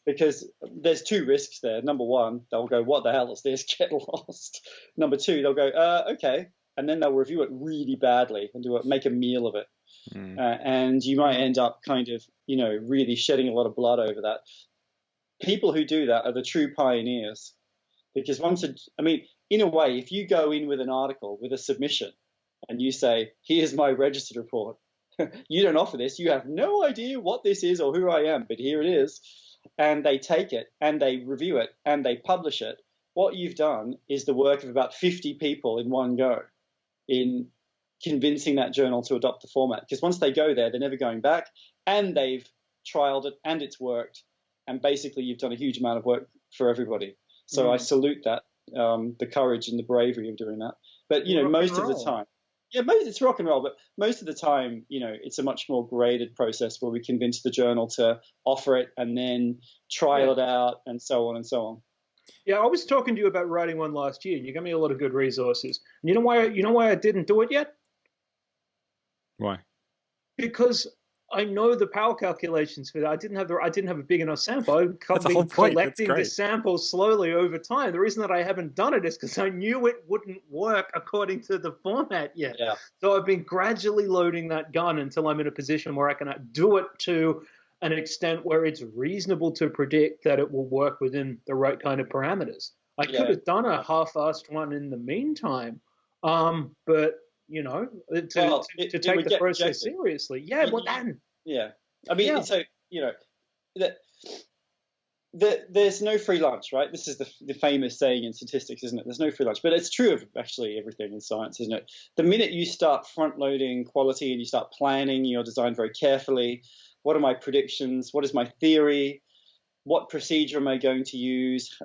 Because there's two risks there. Number one, they'll go, what the hell is this? Get lost. Number two, they'll go, okay. And then they'll review it really badly and make a meal of it. And you might end up kind of, really shedding a lot of blood over that. People who do that are the true pioneers. Because in a way, if you go in with an article, with a submission, and you say, here's my registered report, you don't offer this, you have no idea what this is or who I am, but here it is, and they take it and they review it and they publish it, what you've done is the work of about 50 people in one go in convincing that journal to adopt the format. Because once they go there, they're never going back, and they've trialed it and it's worked, and basically you've done a huge amount of work for everybody. So I salute that, the courage and the bravery of doing that. But, most of the time, it's rock and roll, but most of the time, it's a much more graded process where we convince the journal to offer it and then trial it out and so on and so on. Yeah, I was talking to you about writing one last year. You gave me a lot of good resources. And you know why I didn't do it yet? Why? Because I know the power calculations for that. I didn't have a big enough sample. I've been collecting the samples slowly over time. The reason that I haven't done it is because I knew it wouldn't work according to the format yet. Yeah. So I've been gradually loading that gun until I'm in a position where I can do it to an extent where it's reasonable to predict that it will work within the right kind of parameters. I could have done a half-assed one in the meantime, but to take the process seriously. Yeah, well then. Yeah. I mean, so, there's no free lunch, right? This is the famous saying in statistics, isn't it? There's no free lunch, but it's true of actually everything in science, isn't it? The minute you start front-loading quality and you start planning your design very carefully, what are my predictions? What is my theory? What procedure am I going to use?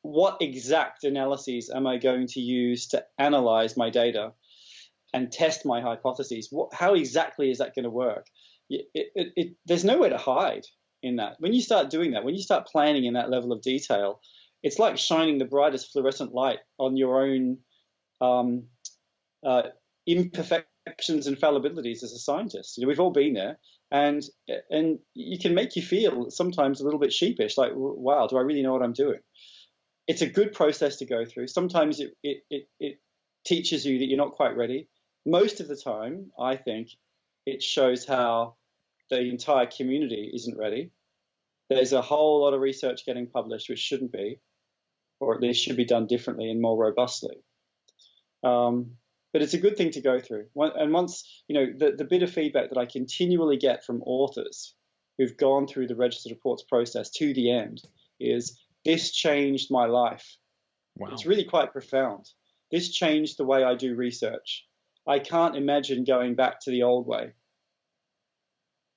What exact analyses am I going to use to analyze my data and test my hypotheses? How exactly is that going to work? There's nowhere to hide in that. When you start doing that, when you start planning in that level of detail, it's like shining the brightest fluorescent light on your own imperfections and fallibilities as a scientist. We've all been there, and you can make you feel sometimes a little bit sheepish, like, wow, do I really know what I'm doing? It's a good process to go through. Sometimes it teaches you that you're not quite ready. Most of the time, I think, it shows how the entire community isn't ready. There's a whole lot of research getting published which shouldn't be, or at least should be done differently and more robustly. But it's a good thing to go through. And once, the bit of feedback that I continually get from authors who've gone through the registered reports process to the end is, this changed my life. Wow. It's really quite profound. This changed the way I do research. I can't imagine going back to the old way.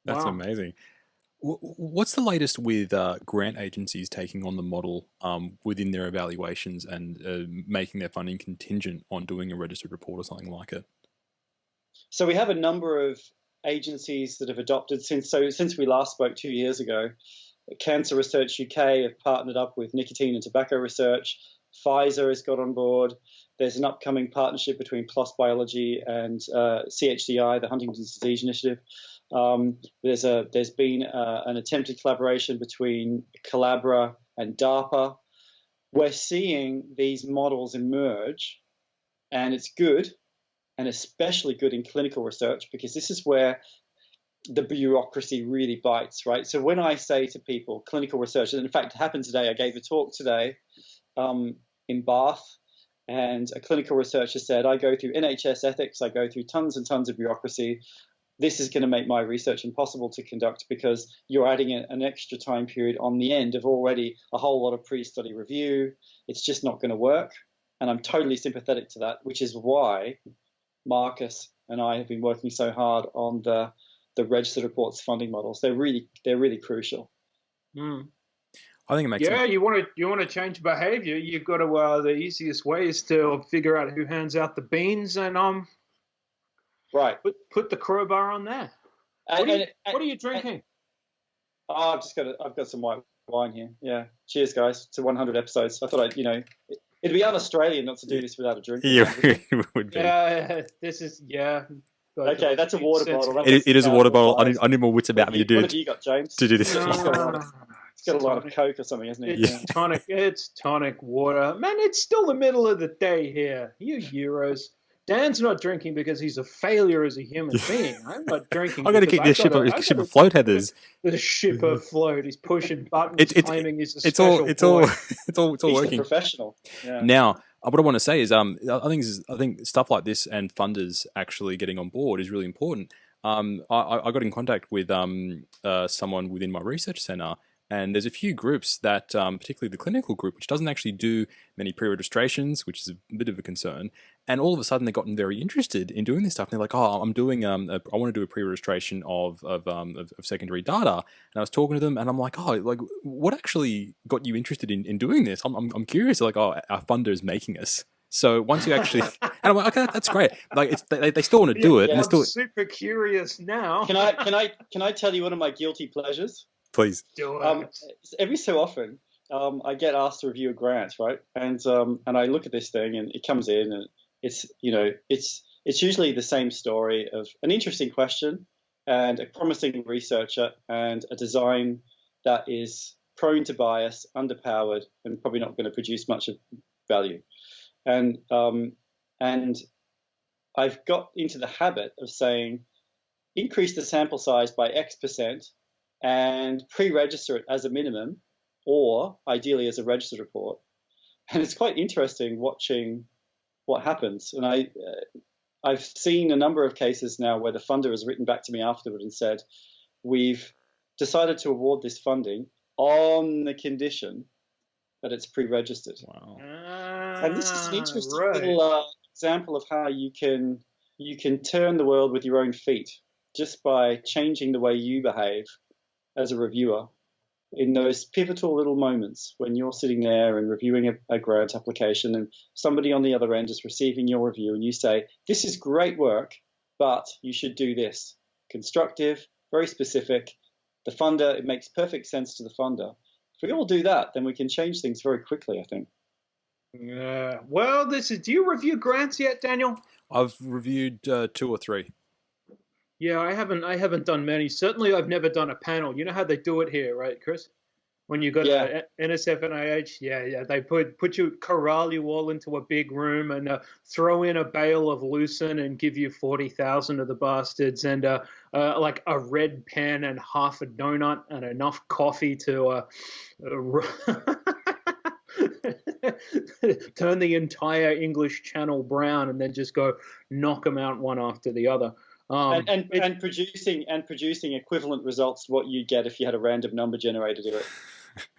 That's amazing. What's the latest with grant agencies taking on the model within their evaluations and making their funding contingent on doing a registered report or something like it? So we have a number of agencies that have adopted since we last spoke 2 years ago. Cancer Research UK have partnered up with Nicotine and Tobacco Research. Pfizer has got on board. There's an upcoming partnership between PLOS Biology and CHDI, the Huntington's Disease Initiative. There's been an attempted collaboration between Collabra and DARPA. We're seeing these models emerge, and it's good, and especially good in clinical research, because this is where the bureaucracy really bites, right? So when I say to people, clinical research, and in fact it happened today, I gave a talk today in Bath, and a clinical researcher said, I go through NHS ethics, I go through tons and tons of bureaucracy. This is going to make my research impossible to conduct because you're adding an extra time period on the end of already a whole lot of pre-study review. It's just not going to work. And I'm totally sympathetic to that, which is why Marcus and I have been working so hard on the registered reports funding models. They're really crucial. I think it makes sense. You want to change behavior, you've got to the easiest way is to figure out who hands out the beans and right. Put the crowbar on there. What are you drinking? I've got some white wine here. Yeah. Cheers, guys, to 100 episodes. I thought it'd be un-Australian not to do this without a drink. Yeah, it would be. Yeah, this is Okay, that's a water bottle. It is a water bottle. I need more wits about me to do. What have you got, James? To do this. It's got a lot of Coke or something, hasn't it? It's tonic. It's tonic water. Man, it's still the middle of the day here. You Euros. Dan's not drinking because he's a failure as a human being. I'm not drinking. I got to keep this ship afloat, Heathers. The ship afloat. He's pushing buttons, claiming he's a special boy. It's all working. He's a professional. Yeah. Now, what I want to say is, I think stuff like this and funders actually getting on board is really important. I got in contact with someone within my research center. And there's a few groups that, particularly the clinical group, which doesn't actually do many pre-registrations, which is a bit of a concern. And all of a sudden, they've gotten very interested in doing this stuff. And they're like, "Oh, I'm doing I want to do a pre-registration of secondary data." And I was talking to them, and I'm like, "Oh, like, what actually got you interested in doing this?" I'm curious. They're like, "Oh, our funder is making us." So once you actually, and I'm like, "Okay, that's great." Like, they still want to do it, and they're still super curious now. Can I tell you one of my guilty pleasures? Please. Every so often, I get asked to review a grant, right? And I look at this thing, and it comes in, and it's usually the same story of an interesting question and a promising researcher and a design that is prone to bias, underpowered, and probably not going to produce much of value. And I've got into the habit of saying, increase the sample size by X% and pre-register it as a minimum, or ideally as a registered report. And it's quite interesting watching what happens. And I've seen a number of cases now where the funder has written back to me afterward and said, we've decided to award this funding on the condition that it's pre-registered. Wow. And this is an interesting Right. little example of how you can turn the world with your own feet just by changing the way you behave as a reviewer in those pivotal little moments when you're sitting there and reviewing a grant application and somebody on the other end is receiving your review and you say, this is great work, but you should do this. Constructive, very specific. The funder, it makes perfect sense to the funder. If we all do that, then we can change things very quickly, I think. Yeah. Well, do you review grants yet, Daniel? I've reviewed 2 or 3. Yeah, I haven't done many. Certainly, I've never done a panel. You know how they do it here, right, Chris? When you go to NSF and IH, they corral you all into a big room and throw in a bale of lucerne and give you 40,000 of the bastards and like a red pen and half a donut and enough coffee to turn the entire English Channel brown and then just go knock them out one after the other. And producing equivalent results to what you'd get if you had a random number generator do it.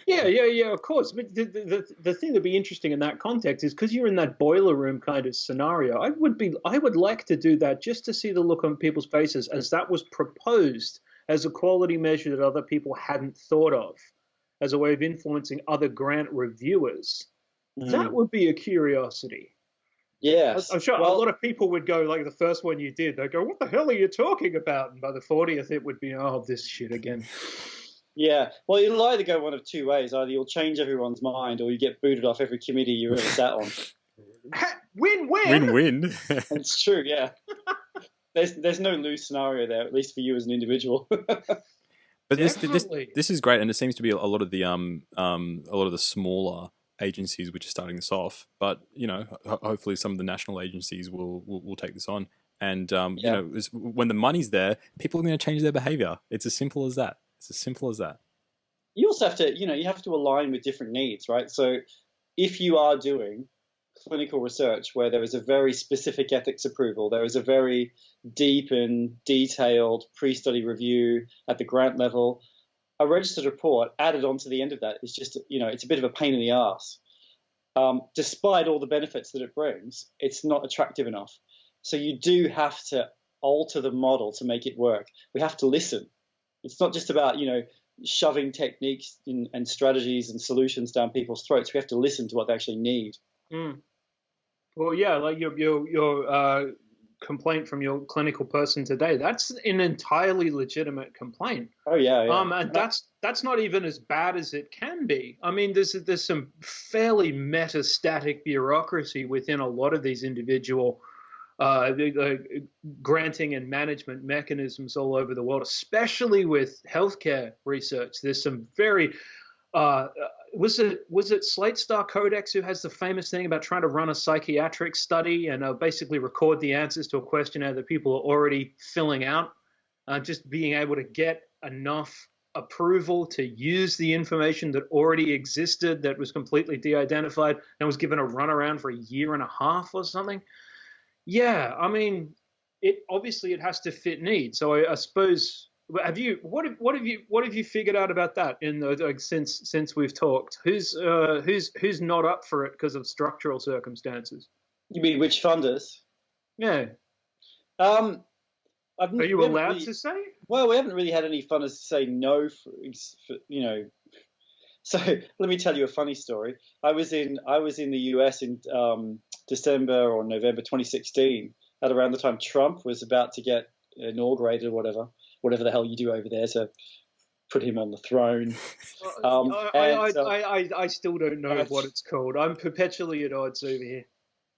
Yeah, of course. But the thing that'd be interesting in that context is because you're in that boiler room kind of scenario. I would like to do that just to see the look on people's faces as that was proposed as a quality measure that other people hadn't thought of, as a way of influencing other grant reviewers. That would be a curiosity. Yes. I'm sure a lot of people would go, like the first one you did, they'd go, what the hell are you talking about? And by the 40th, it would be, oh, this shit again. Yeah. Well, it'll either go one of 2 ways. Either you'll change everyone's mind or you get booted off every committee you ever sat on. Win-win. Win-win. It's true, yeah. There's no lose scenario there, at least for you as an individual. But this is great, and it seems to be a lot of the smaller agencies which are starting this off. But hopefully some of the national agencies will take this on. And when the money's there, people are going to change their behavior. It's as simple as that. You also have to, you have to align with different needs, right? So if you are doing clinical research where there is a very specific ethics approval, there is a very deep and detailed pre-study review at the grant level, a registered report added on to the end of that is just, it's a bit of a pain in the ass. Despite all the benefits that it brings, it's not attractive enough. So you do have to alter the model to make it work. We have to listen. It's not just about, shoving techniques and strategies and solutions down people's throats. We have to listen to what they actually need. Well, yeah, like your complaint from your clinical person today, that's an entirely legitimate complaint. Oh yeah. And that's not even as bad as it can be. I mean, there's some fairly metastatic bureaucracy within a lot of these individual granting and management mechanisms all over the world, especially with healthcare research. There's some very was it Slate Star Codex who has the famous thing about trying to run a psychiatric study and basically record the answers to a questionnaire that people are already filling out, just being able to get enough approval to use the information that already existed that was completely de-identified and was given a runaround for 1.5 years or something. Yeah, I mean, it has to fit needs. So I suppose, what have you figured out about that since we've talked? Who's not up for it because of structural circumstances? You mean which funders? Yeah. Are you allowed to say? Well, we haven't really had any funders say no for. So let me tell you a funny story. I was in the US in December or November 2016, at around the time Trump was about to get inaugurated or whatever the hell you do over there to put him on the throne. I still don't know what it's called. I'm perpetually at odds over here.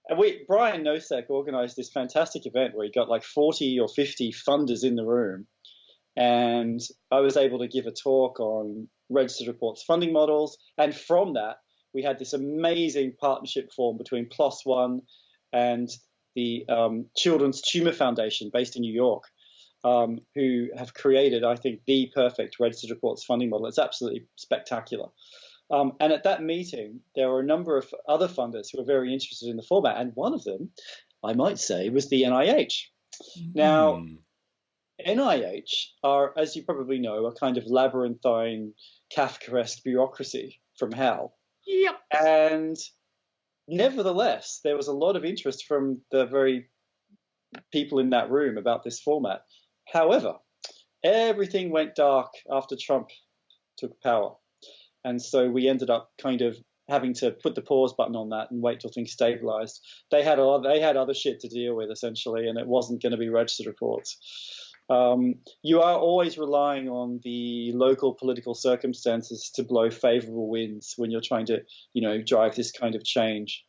And Brian Nosek organized this fantastic event where he got like 40 or 50 funders in the room. And I was able to give a talk on registered reports funding models. And from that, we had this amazing partnership formed between PLOS ONE and the Children's Tumor Foundation based in New York, who have created, I think, the perfect registered reports funding model. It's absolutely spectacular. And at that meeting, there were a number of other funders who were very interested in the format. And one of them, I might say, was the NIH. Now, NIH are, as you probably know, a kind of labyrinthine, Kafkaesque bureaucracy from hell. Yep. And nevertheless, there was a lot of interest from the very people in that room about this format. However, everything went dark after Trump took power. And so we ended up kind of having to put the pause button on that and wait till things stabilized. They had other shit to deal with, essentially, and it wasn't going to be registered reports. You are always relying on the local political circumstances to blow favorable winds when you're trying to, drive this kind of change.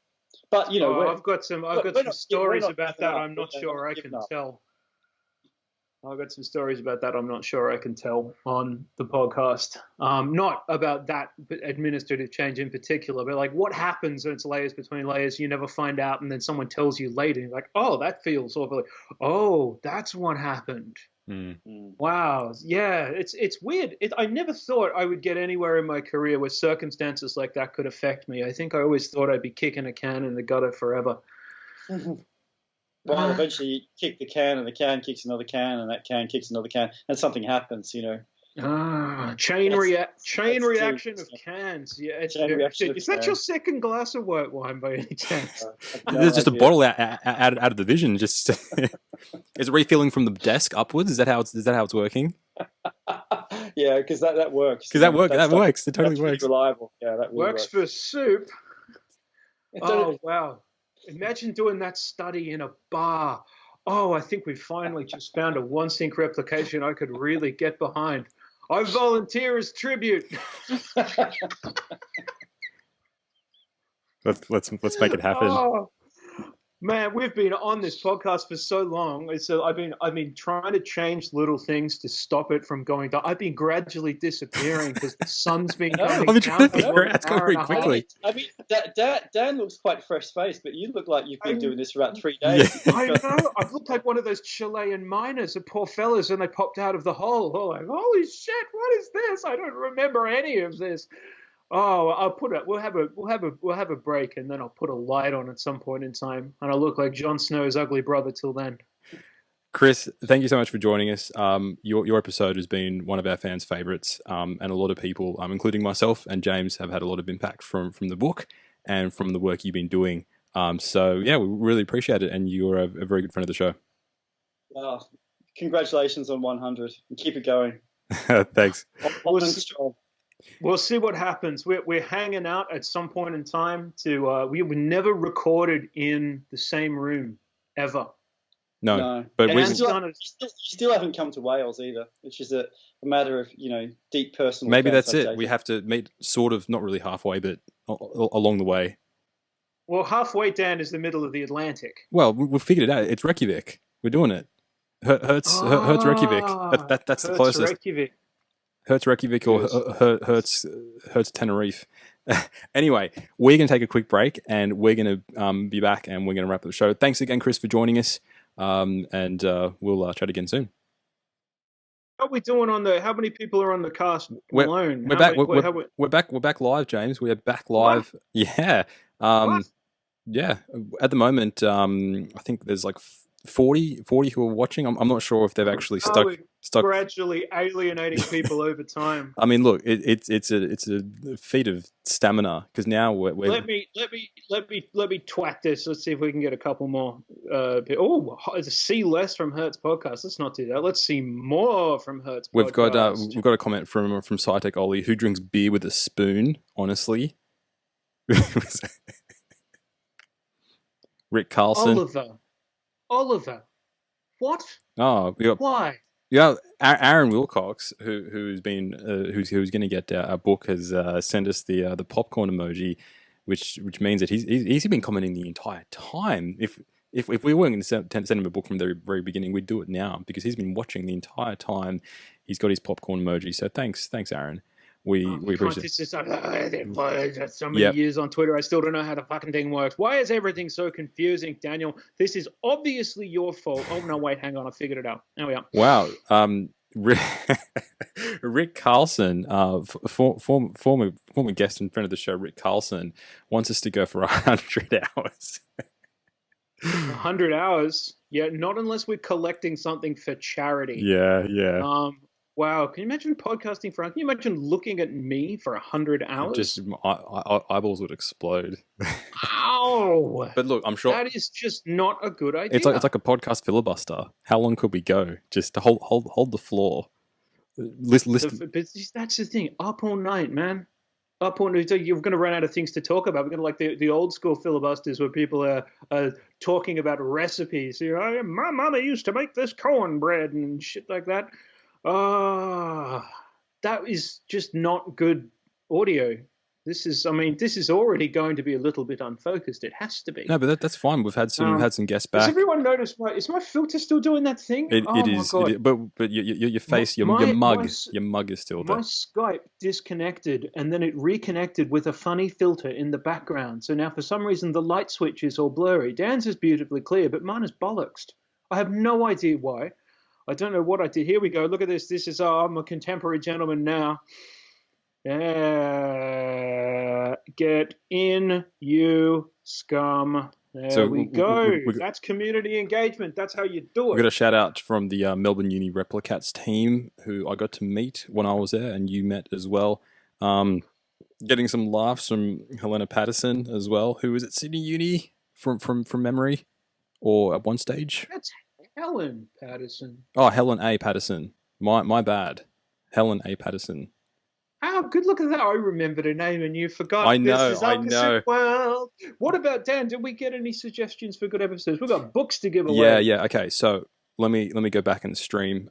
But I've got some stories about that. I'm not sure I can tell. I've got some stories about that I'm not sure I can tell on the podcast. Not about that administrative change in particular, but like what happens when it's layers between layers, you never find out, and then someone tells you later, you're like, oh, that feels awful. Oh, that's what happened. Mm. Wow. Yeah, it's weird. I never thought I would get anywhere in my career where circumstances like that could affect me. I think I always thought I'd be kicking a can in the gutter forever. Well, eventually you kick the can, and the can kicks another can, and that can kicks another can, and something happens, Chain reaction of cans. Yeah, is that your second glass of white wine by any chance? There's just a bottle out of the vision. Just is it refilling from the desk upwards? Is that how it's working? Yeah, because that works. Because that works. It totally works. Reliable. Yeah, that really works for soup. Oh wow. Imagine doing that study in a bar. Oh, I think we finally just found a one-sync replication I could really get behind. I volunteer as tribute. Let's make it happen. Oh, man, we've been on this podcast for so long. So I've been trying to change little things to stop it from going down. I've been gradually disappearing because the sun's been coming down. It's going very quickly. I mean, Dan looks quite fresh-faced, but you look like you've been doing this for about 3 days. Yeah. I know. I've looked like one of those Chilean miners, the poor fellas, and they popped out of the hole. Oh, like, holy shit! What is this? I don't remember any of this. Oh, I'll put it. We'll have a break, and then I'll put a light on at some point in time, and I'll look like Jon Snow's ugly brother till then. Chris, thank you so much for joining us. Your episode has been one of our fans' favorites, and a lot of people, including myself and James, have had a lot of impact from the book and from the work you've been doing. So yeah, we really appreciate it, and you're a very good friend of the show. Congratulations on 100, and keep it going. Thanks. We'll see what happens. We're hanging out at some point in time. We were never recorded in the same room ever. No. But you still haven't come to Wales either, which is a matter of deep personal. Maybe that's it. We have to meet sort of not really halfway, but along the way. Well, halfway down is the middle of the Atlantic. Well, we've figured it out. It's Reykjavik. We're doing it. Hertz Reykjavik. That's the closest. Reykjavik. Hertz Reykjavik or Hertz Tenerife. Anyway, we're going to take a quick break, and we're going to be back, and we're going to wrap up the show. Thanks again, Chris, for joining us, and we'll chat again soon. How are we doing how many people are on the cast alone? We're back. We're back live, James. We are back live. What? Yeah. Yeah. At the moment, I think there's like 40 who are watching. I'm not sure if they've actually stuck gradually alienating people over time. I mean, look, it's a feat of stamina, because now we're let me twat this. Let's see if we can get a couple more. See less from Hertz podcast. Let's not do that. Let's see more from Hertz. We've got a comment from Cytec Ollie, who drinks beer with a spoon. Honestly, Rick Carlson. Oliver, what? Oh, why? Yeah, Aaron Wilcox, who's going to get our book, has sent us the popcorn emoji, which means that he's been commenting the entire time. If we weren't going to send him a book from the very beginning, we'd do it now, because he's been watching the entire time. He's got his popcorn emoji. So thanks, Aaron. We appreciate it. So many years on Twitter, I still don't know how the fucking thing works. Why is everything so confusing, Daniel? This is obviously your fault. Oh no, wait, hang on, I figured it out. There we are. Wow. Rick Carlson, former guest and friend of the show, Rick Carlson, wants us to go for 100 hours. 100 hours. Yeah, not unless we're collecting something for charity. Yeah, yeah. Wow. Can you imagine podcasting for? Can you imagine looking at me for 100 Just hours? eyeballs would explode. Ow! But look, I'm sure That is just not a good it's idea. like a podcast filibuster. How long could we go? Just to hold the floor. List. But that's the thing. Up all night, man. Up all night. You're going to run out of things to talk about. We're going to like the old school filibusters where people are talking about recipes. You know, my mama used to make this cornbread and shit like that. That is just not good audio. This is already going to be a little bit unfocused. It has to be. No, but that's fine. We've had some guests Has back. everyone noticed is my filter still doing that thing? It My is. God. But your face, your mug is still there. My Skype disconnected and then it reconnected with a funny filter in the background. So now for some reason the light switch is all blurry. Dan's is beautifully clear, but mine is bollocksed. I have no idea why. I don't know what I did. Here we go. Look at this. This is I'm a contemporary gentleman now. Get in, you scum. There we go. That's community engagement. That's how you do it. We got a shout out from the Melbourne Uni Replicats team, who I got to meet when I was there, and you met as well. Getting some laughs from Helena Patterson as well, who was at Sydney Uni from memory, or at one stage. That's Helen Patterson. Oh, Helen A. Patterson. My bad. Helen A. Patterson. Oh, good look at that. I remembered her name and you forgot. I know, This is I know. World. What about Dan? Did we get any suggestions for good episodes? We've got books to give away. Yeah. Okay, so let me go back in the stream.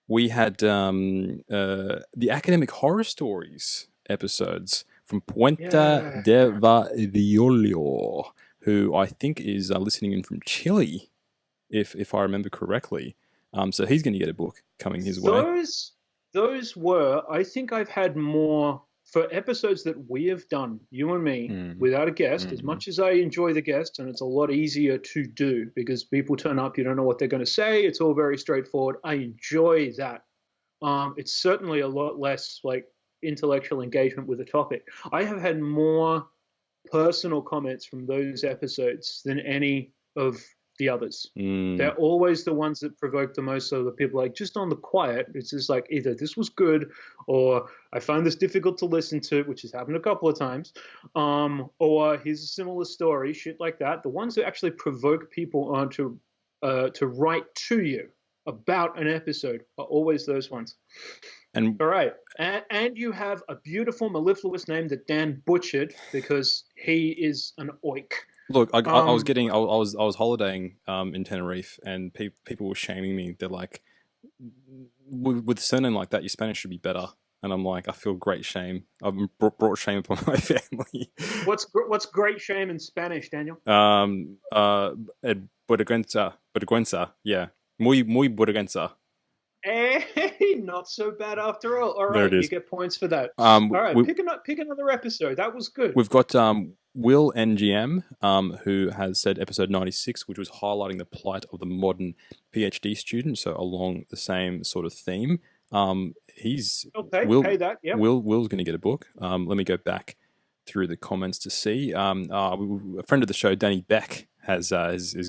We had the academic horror stories episodes from Puente de Violio, who I think is listening in from Chile, if I remember correctly. So he's going to get a book coming his way. Those were, I think I've had more for episodes that we have done, you and me, without a guest, as much as I enjoy the guest, and it's a lot easier to do because people turn up, you don't know what they're going to say. It's all very straightforward. I enjoy that. It's certainly a lot less like intellectual engagement with the topic. I have had more personal comments from those episodes than any of the others. They're always the ones that provoke the most. So the people like just on the quiet, it's just like either this was good or I found this difficult to listen to, which has happened a couple of times, or here's a similar story, shit like that. The ones that actually provoke people on to write to you about an episode are always those ones. And all right, and you have a beautiful mellifluous name that Dan butchered because he is an oik. Look, I was holidaying in Tenerife, and people were shaming me. They're like, with a surname like that, your Spanish should be better. And I'm like, I feel great shame. I've brought shame upon my family. What's great shame in Spanish, Daniel? Vergüenza, yeah, muy vergüenza. Hey, not so bad after all. All right, you get points for that. All right, pick another episode. That was good. We've got Will NGM, who has said episode 96, which was highlighting the plight of the modern PhD student, so along the same sort of theme. He's okay. Pay that. Yeah. Will's going to get a book. Let me go back through the comments to see. A friend of the show, Danny Beck, has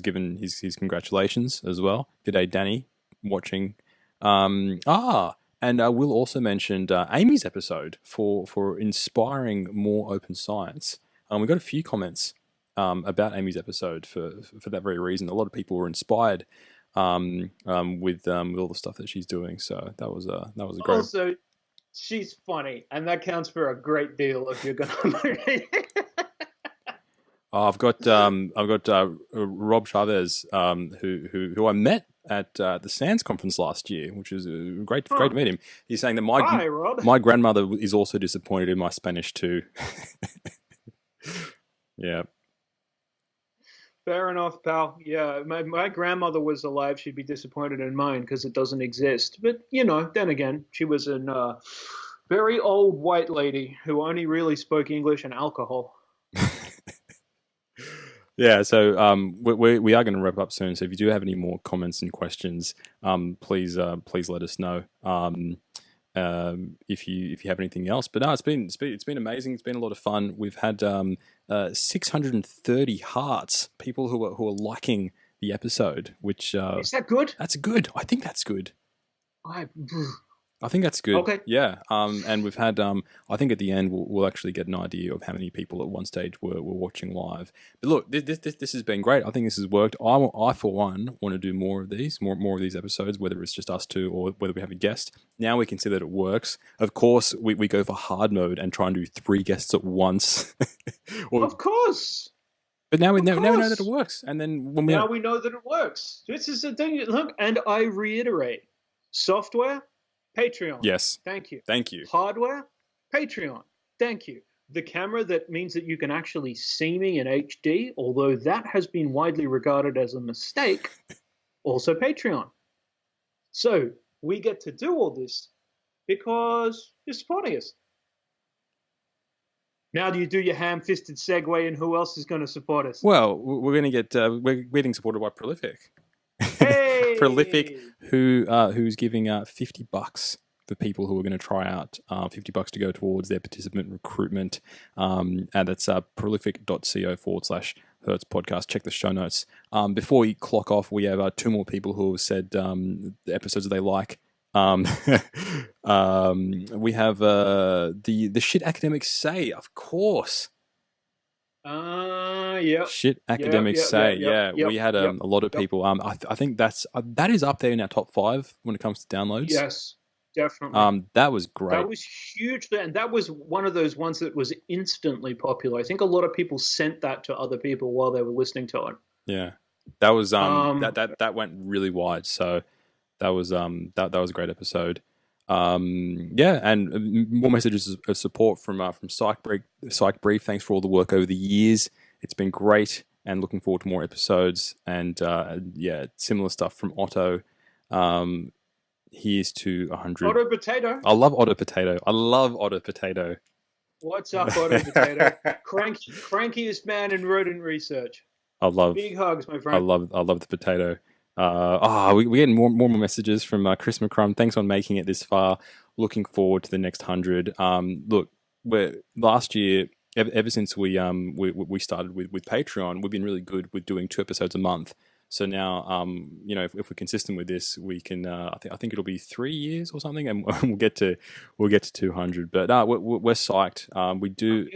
given his congratulations as well. G'day, Danny, watching. And Will also mentioned Amy's episode for inspiring more open science. We got a few comments about Amy's episode for that very reason. A lot of people were inspired with all the stuff that she's doing. So that was a great. Also, she's funny, and that counts for a great deal if you're gonna. I've got Rob Chavez, who I met at the SANS conference last year, which was great to meet him. He's saying that my grandmother is also disappointed in my Spanish too. Yeah. Fair enough, pal. Yeah, my grandmother was alive. She'd be disappointed in mine because it doesn't exist. But, then again, she was a very old white lady who only really spoke English and alcohol. Yeah, so we are going to wrap up soon. So if you do have any more comments and questions, please let us know. if you have anything else. But no, it's been amazing. It's been a lot of fun. We've had 630 hearts, people who are liking the episode, which is that good? That's good. I think that's good. I think that's good. Okay. Yeah. And we've had, I think at the end we'll actually get an idea of how many people at one stage were watching live. But look, this has been great. I think this has worked. I for one want to do more of these, more of these episodes, whether it's just us two or whether we have a guest. Now we can see that it works. Of course, we go for hard mode and try and do 3 guests at once. Of course. But now we know that it works. And then when we know that it works. This is the thing. Look, and I reiterate, software, Patreon. Yes. Thank you. Thank you. Hardware, Patreon. Thank you. The camera that means that you can actually see me in HD, although that has been widely regarded as a mistake, also Patreon. So we get to do all this because you're supporting us. Now do you do your ham-fisted segue and who else is going to support us? Well, we're going to get, we're getting supported by Prolific. Hey! Prolific, who's giving $50 for people who are going to try out, $50 to go towards their participant recruitment. And that's prolific.co/Hertz podcast. Check the show notes. Before we clock off, we have 2 more people who have said the episodes they like. We have the shit academics say, of course. Yeah. Shit academics say, we had a lot of people. I think that is up there in our top 5 when it comes to downloads. Yes, definitely. That was great. That was huge, and that was one of those ones that was instantly popular. I think a lot of people sent that to other people while they were listening to it. Yeah, that was that went really wide. So that was that was a great episode. And more messages of support from Psych Brief. Thanks for all the work over the years. It's been great, and looking forward to more episodes. And similar stuff from Otto. Here's to 100. Otto Potato. I love Otto Potato. What's up, Otto Potato? Crankiest man in rodent research. Big hugs, my friend. I love the potato. We're getting more messages from Chris McCrum. Thanks on making it this far. Looking forward to the next 100. Look, last year, ever since we started with Patreon, we've been really good with doing 2 episodes a month. So now, if we're consistent with this, we can. I think it'll be 3 years or something, and we'll get to 200. But we're psyched. We do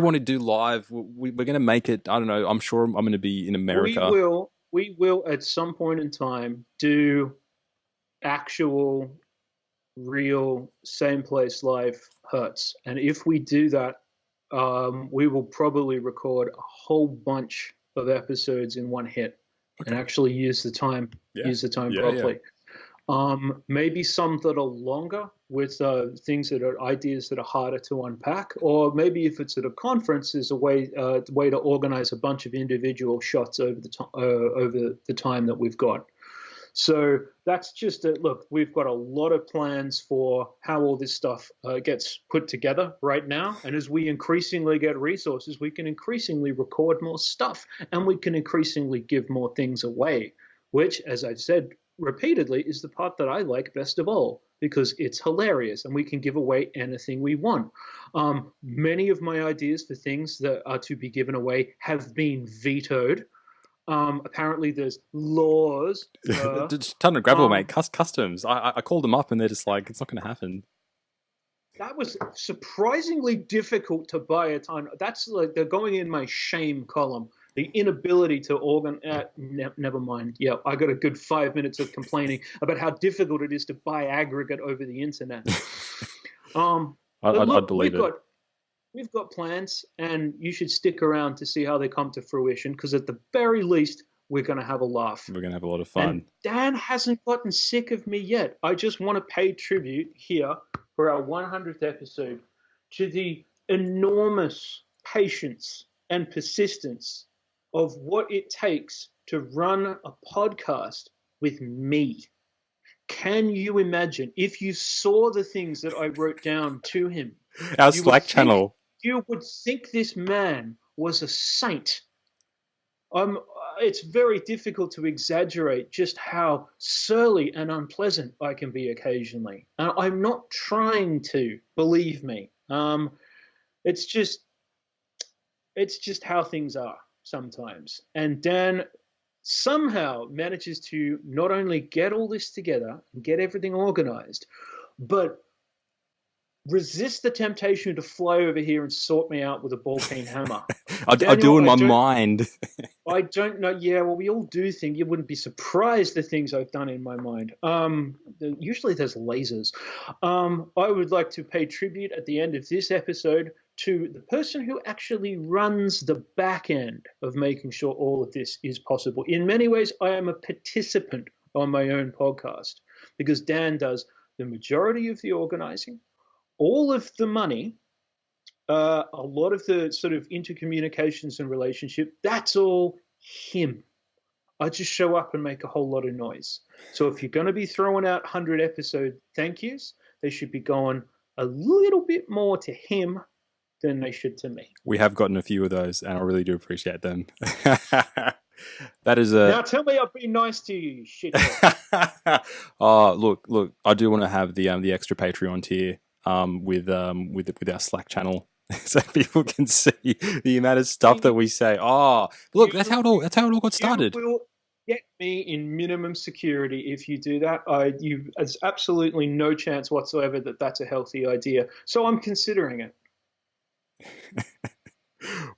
want to do live. We're going to make it. I don't know. I'm sure I'm going to be in America. We will at some point in time do actual, real, same place live Hertz. And if we do that, we will probably record a whole bunch of episodes in one hit and actually use the time properly. Maybe some that are longer with things that are ideas that are harder to unpack, or maybe if it's at a conference, there's a way to organize a bunch of individual shots over the time that we've got. So that's just look. We've got a lot of plans for how all this stuff gets put together right now, and as we increasingly get resources, we can increasingly record more stuff, and we can increasingly give more things away, which, as I've said repeatedly, is the part that I like best of all, because it's hilarious and we can give away anything we want. Many of my ideas for things that are to be given away have been vetoed. Apparently there's laws. Just ton of gravel, mate. Customs. I called them up and they're just like, it's not going to happen. That was surprisingly difficult to buy a ton. That's like they're going in my shame column. The inability to never mind. Yeah, I got a good 5 minutes of complaining about how difficult it is to buy aggregate over the internet. I'd believe it. We've got plans, and you should stick around to see how they come to fruition, because at the very least, we're going to have a laugh. We're going to have a lot of fun. And Dan hasn't gotten sick of me yet. I just want to pay tribute here for our 100th episode to the enormous patience and persistence of what it takes to run a podcast with me. Can you imagine if you saw the things that I wrote down to him? Our Slack channel. You would think this man was a saint. it's very difficult to exaggerate just how surly and unpleasant I can be occasionally. I'm not trying to, believe me. It's just how things are sometimes. And Dan somehow manages to not only get all this together and get everything organized, but resist the temptation to fly over here and sort me out with a ball-peen hammer. I do in my mind. I don't know. Yeah, well, we all do things. You wouldn't be surprised the things I've done in my mind. Usually there's lasers. I would like to pay tribute at the end of this episode to the person who actually runs the back end of making sure all of this is possible. In many ways, I am a participant on my own podcast because Dan does the majority of the organizing, all of the money, a lot of the sort of intercommunications and relationship. That's all him. I just show up and make a whole lot of noise. So if you're going to be throwing out 100 episode thank yous, they should be going a little bit more to him than they should to me. We have gotten a few of those, and I really do appreciate them. That is Now tell me I've been nice to you, shit. Oh, look, I do want to have the extra Patreon tier with our Slack channel, so people can see the amount of stuff that we say. Oh, look, that's how it all got started. You will get me in minimum security if you do that. There's absolutely no chance whatsoever that that's a healthy idea. So I'm considering it.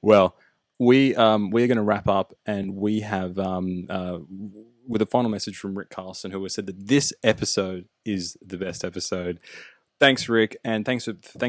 Well, we're going to wrap up, and we have with a final message from Rick Carlson, who has said that this episode is the best episode. Thanks, Rick, and thanks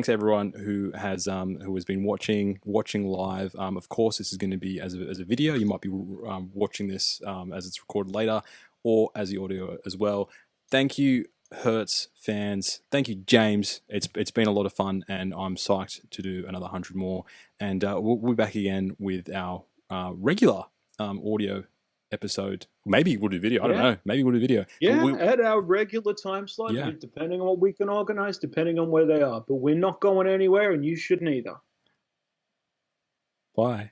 everyone who has been watching live. Of course, this is going to be as a video. You might be watching this as it's recorded later, or as the audio as well. Thank you, Hertz fans. Thank you, James. It's been a lot of fun, and I'm psyched to do another 100 more. And we'll be back again with our regular audio episode. Maybe we'll do video. I don't know. Maybe we'll do video. Yeah, at our regular time slot, depending on what we can organize, depending on where they are. But we're not going anywhere, and you shouldn't either. Bye.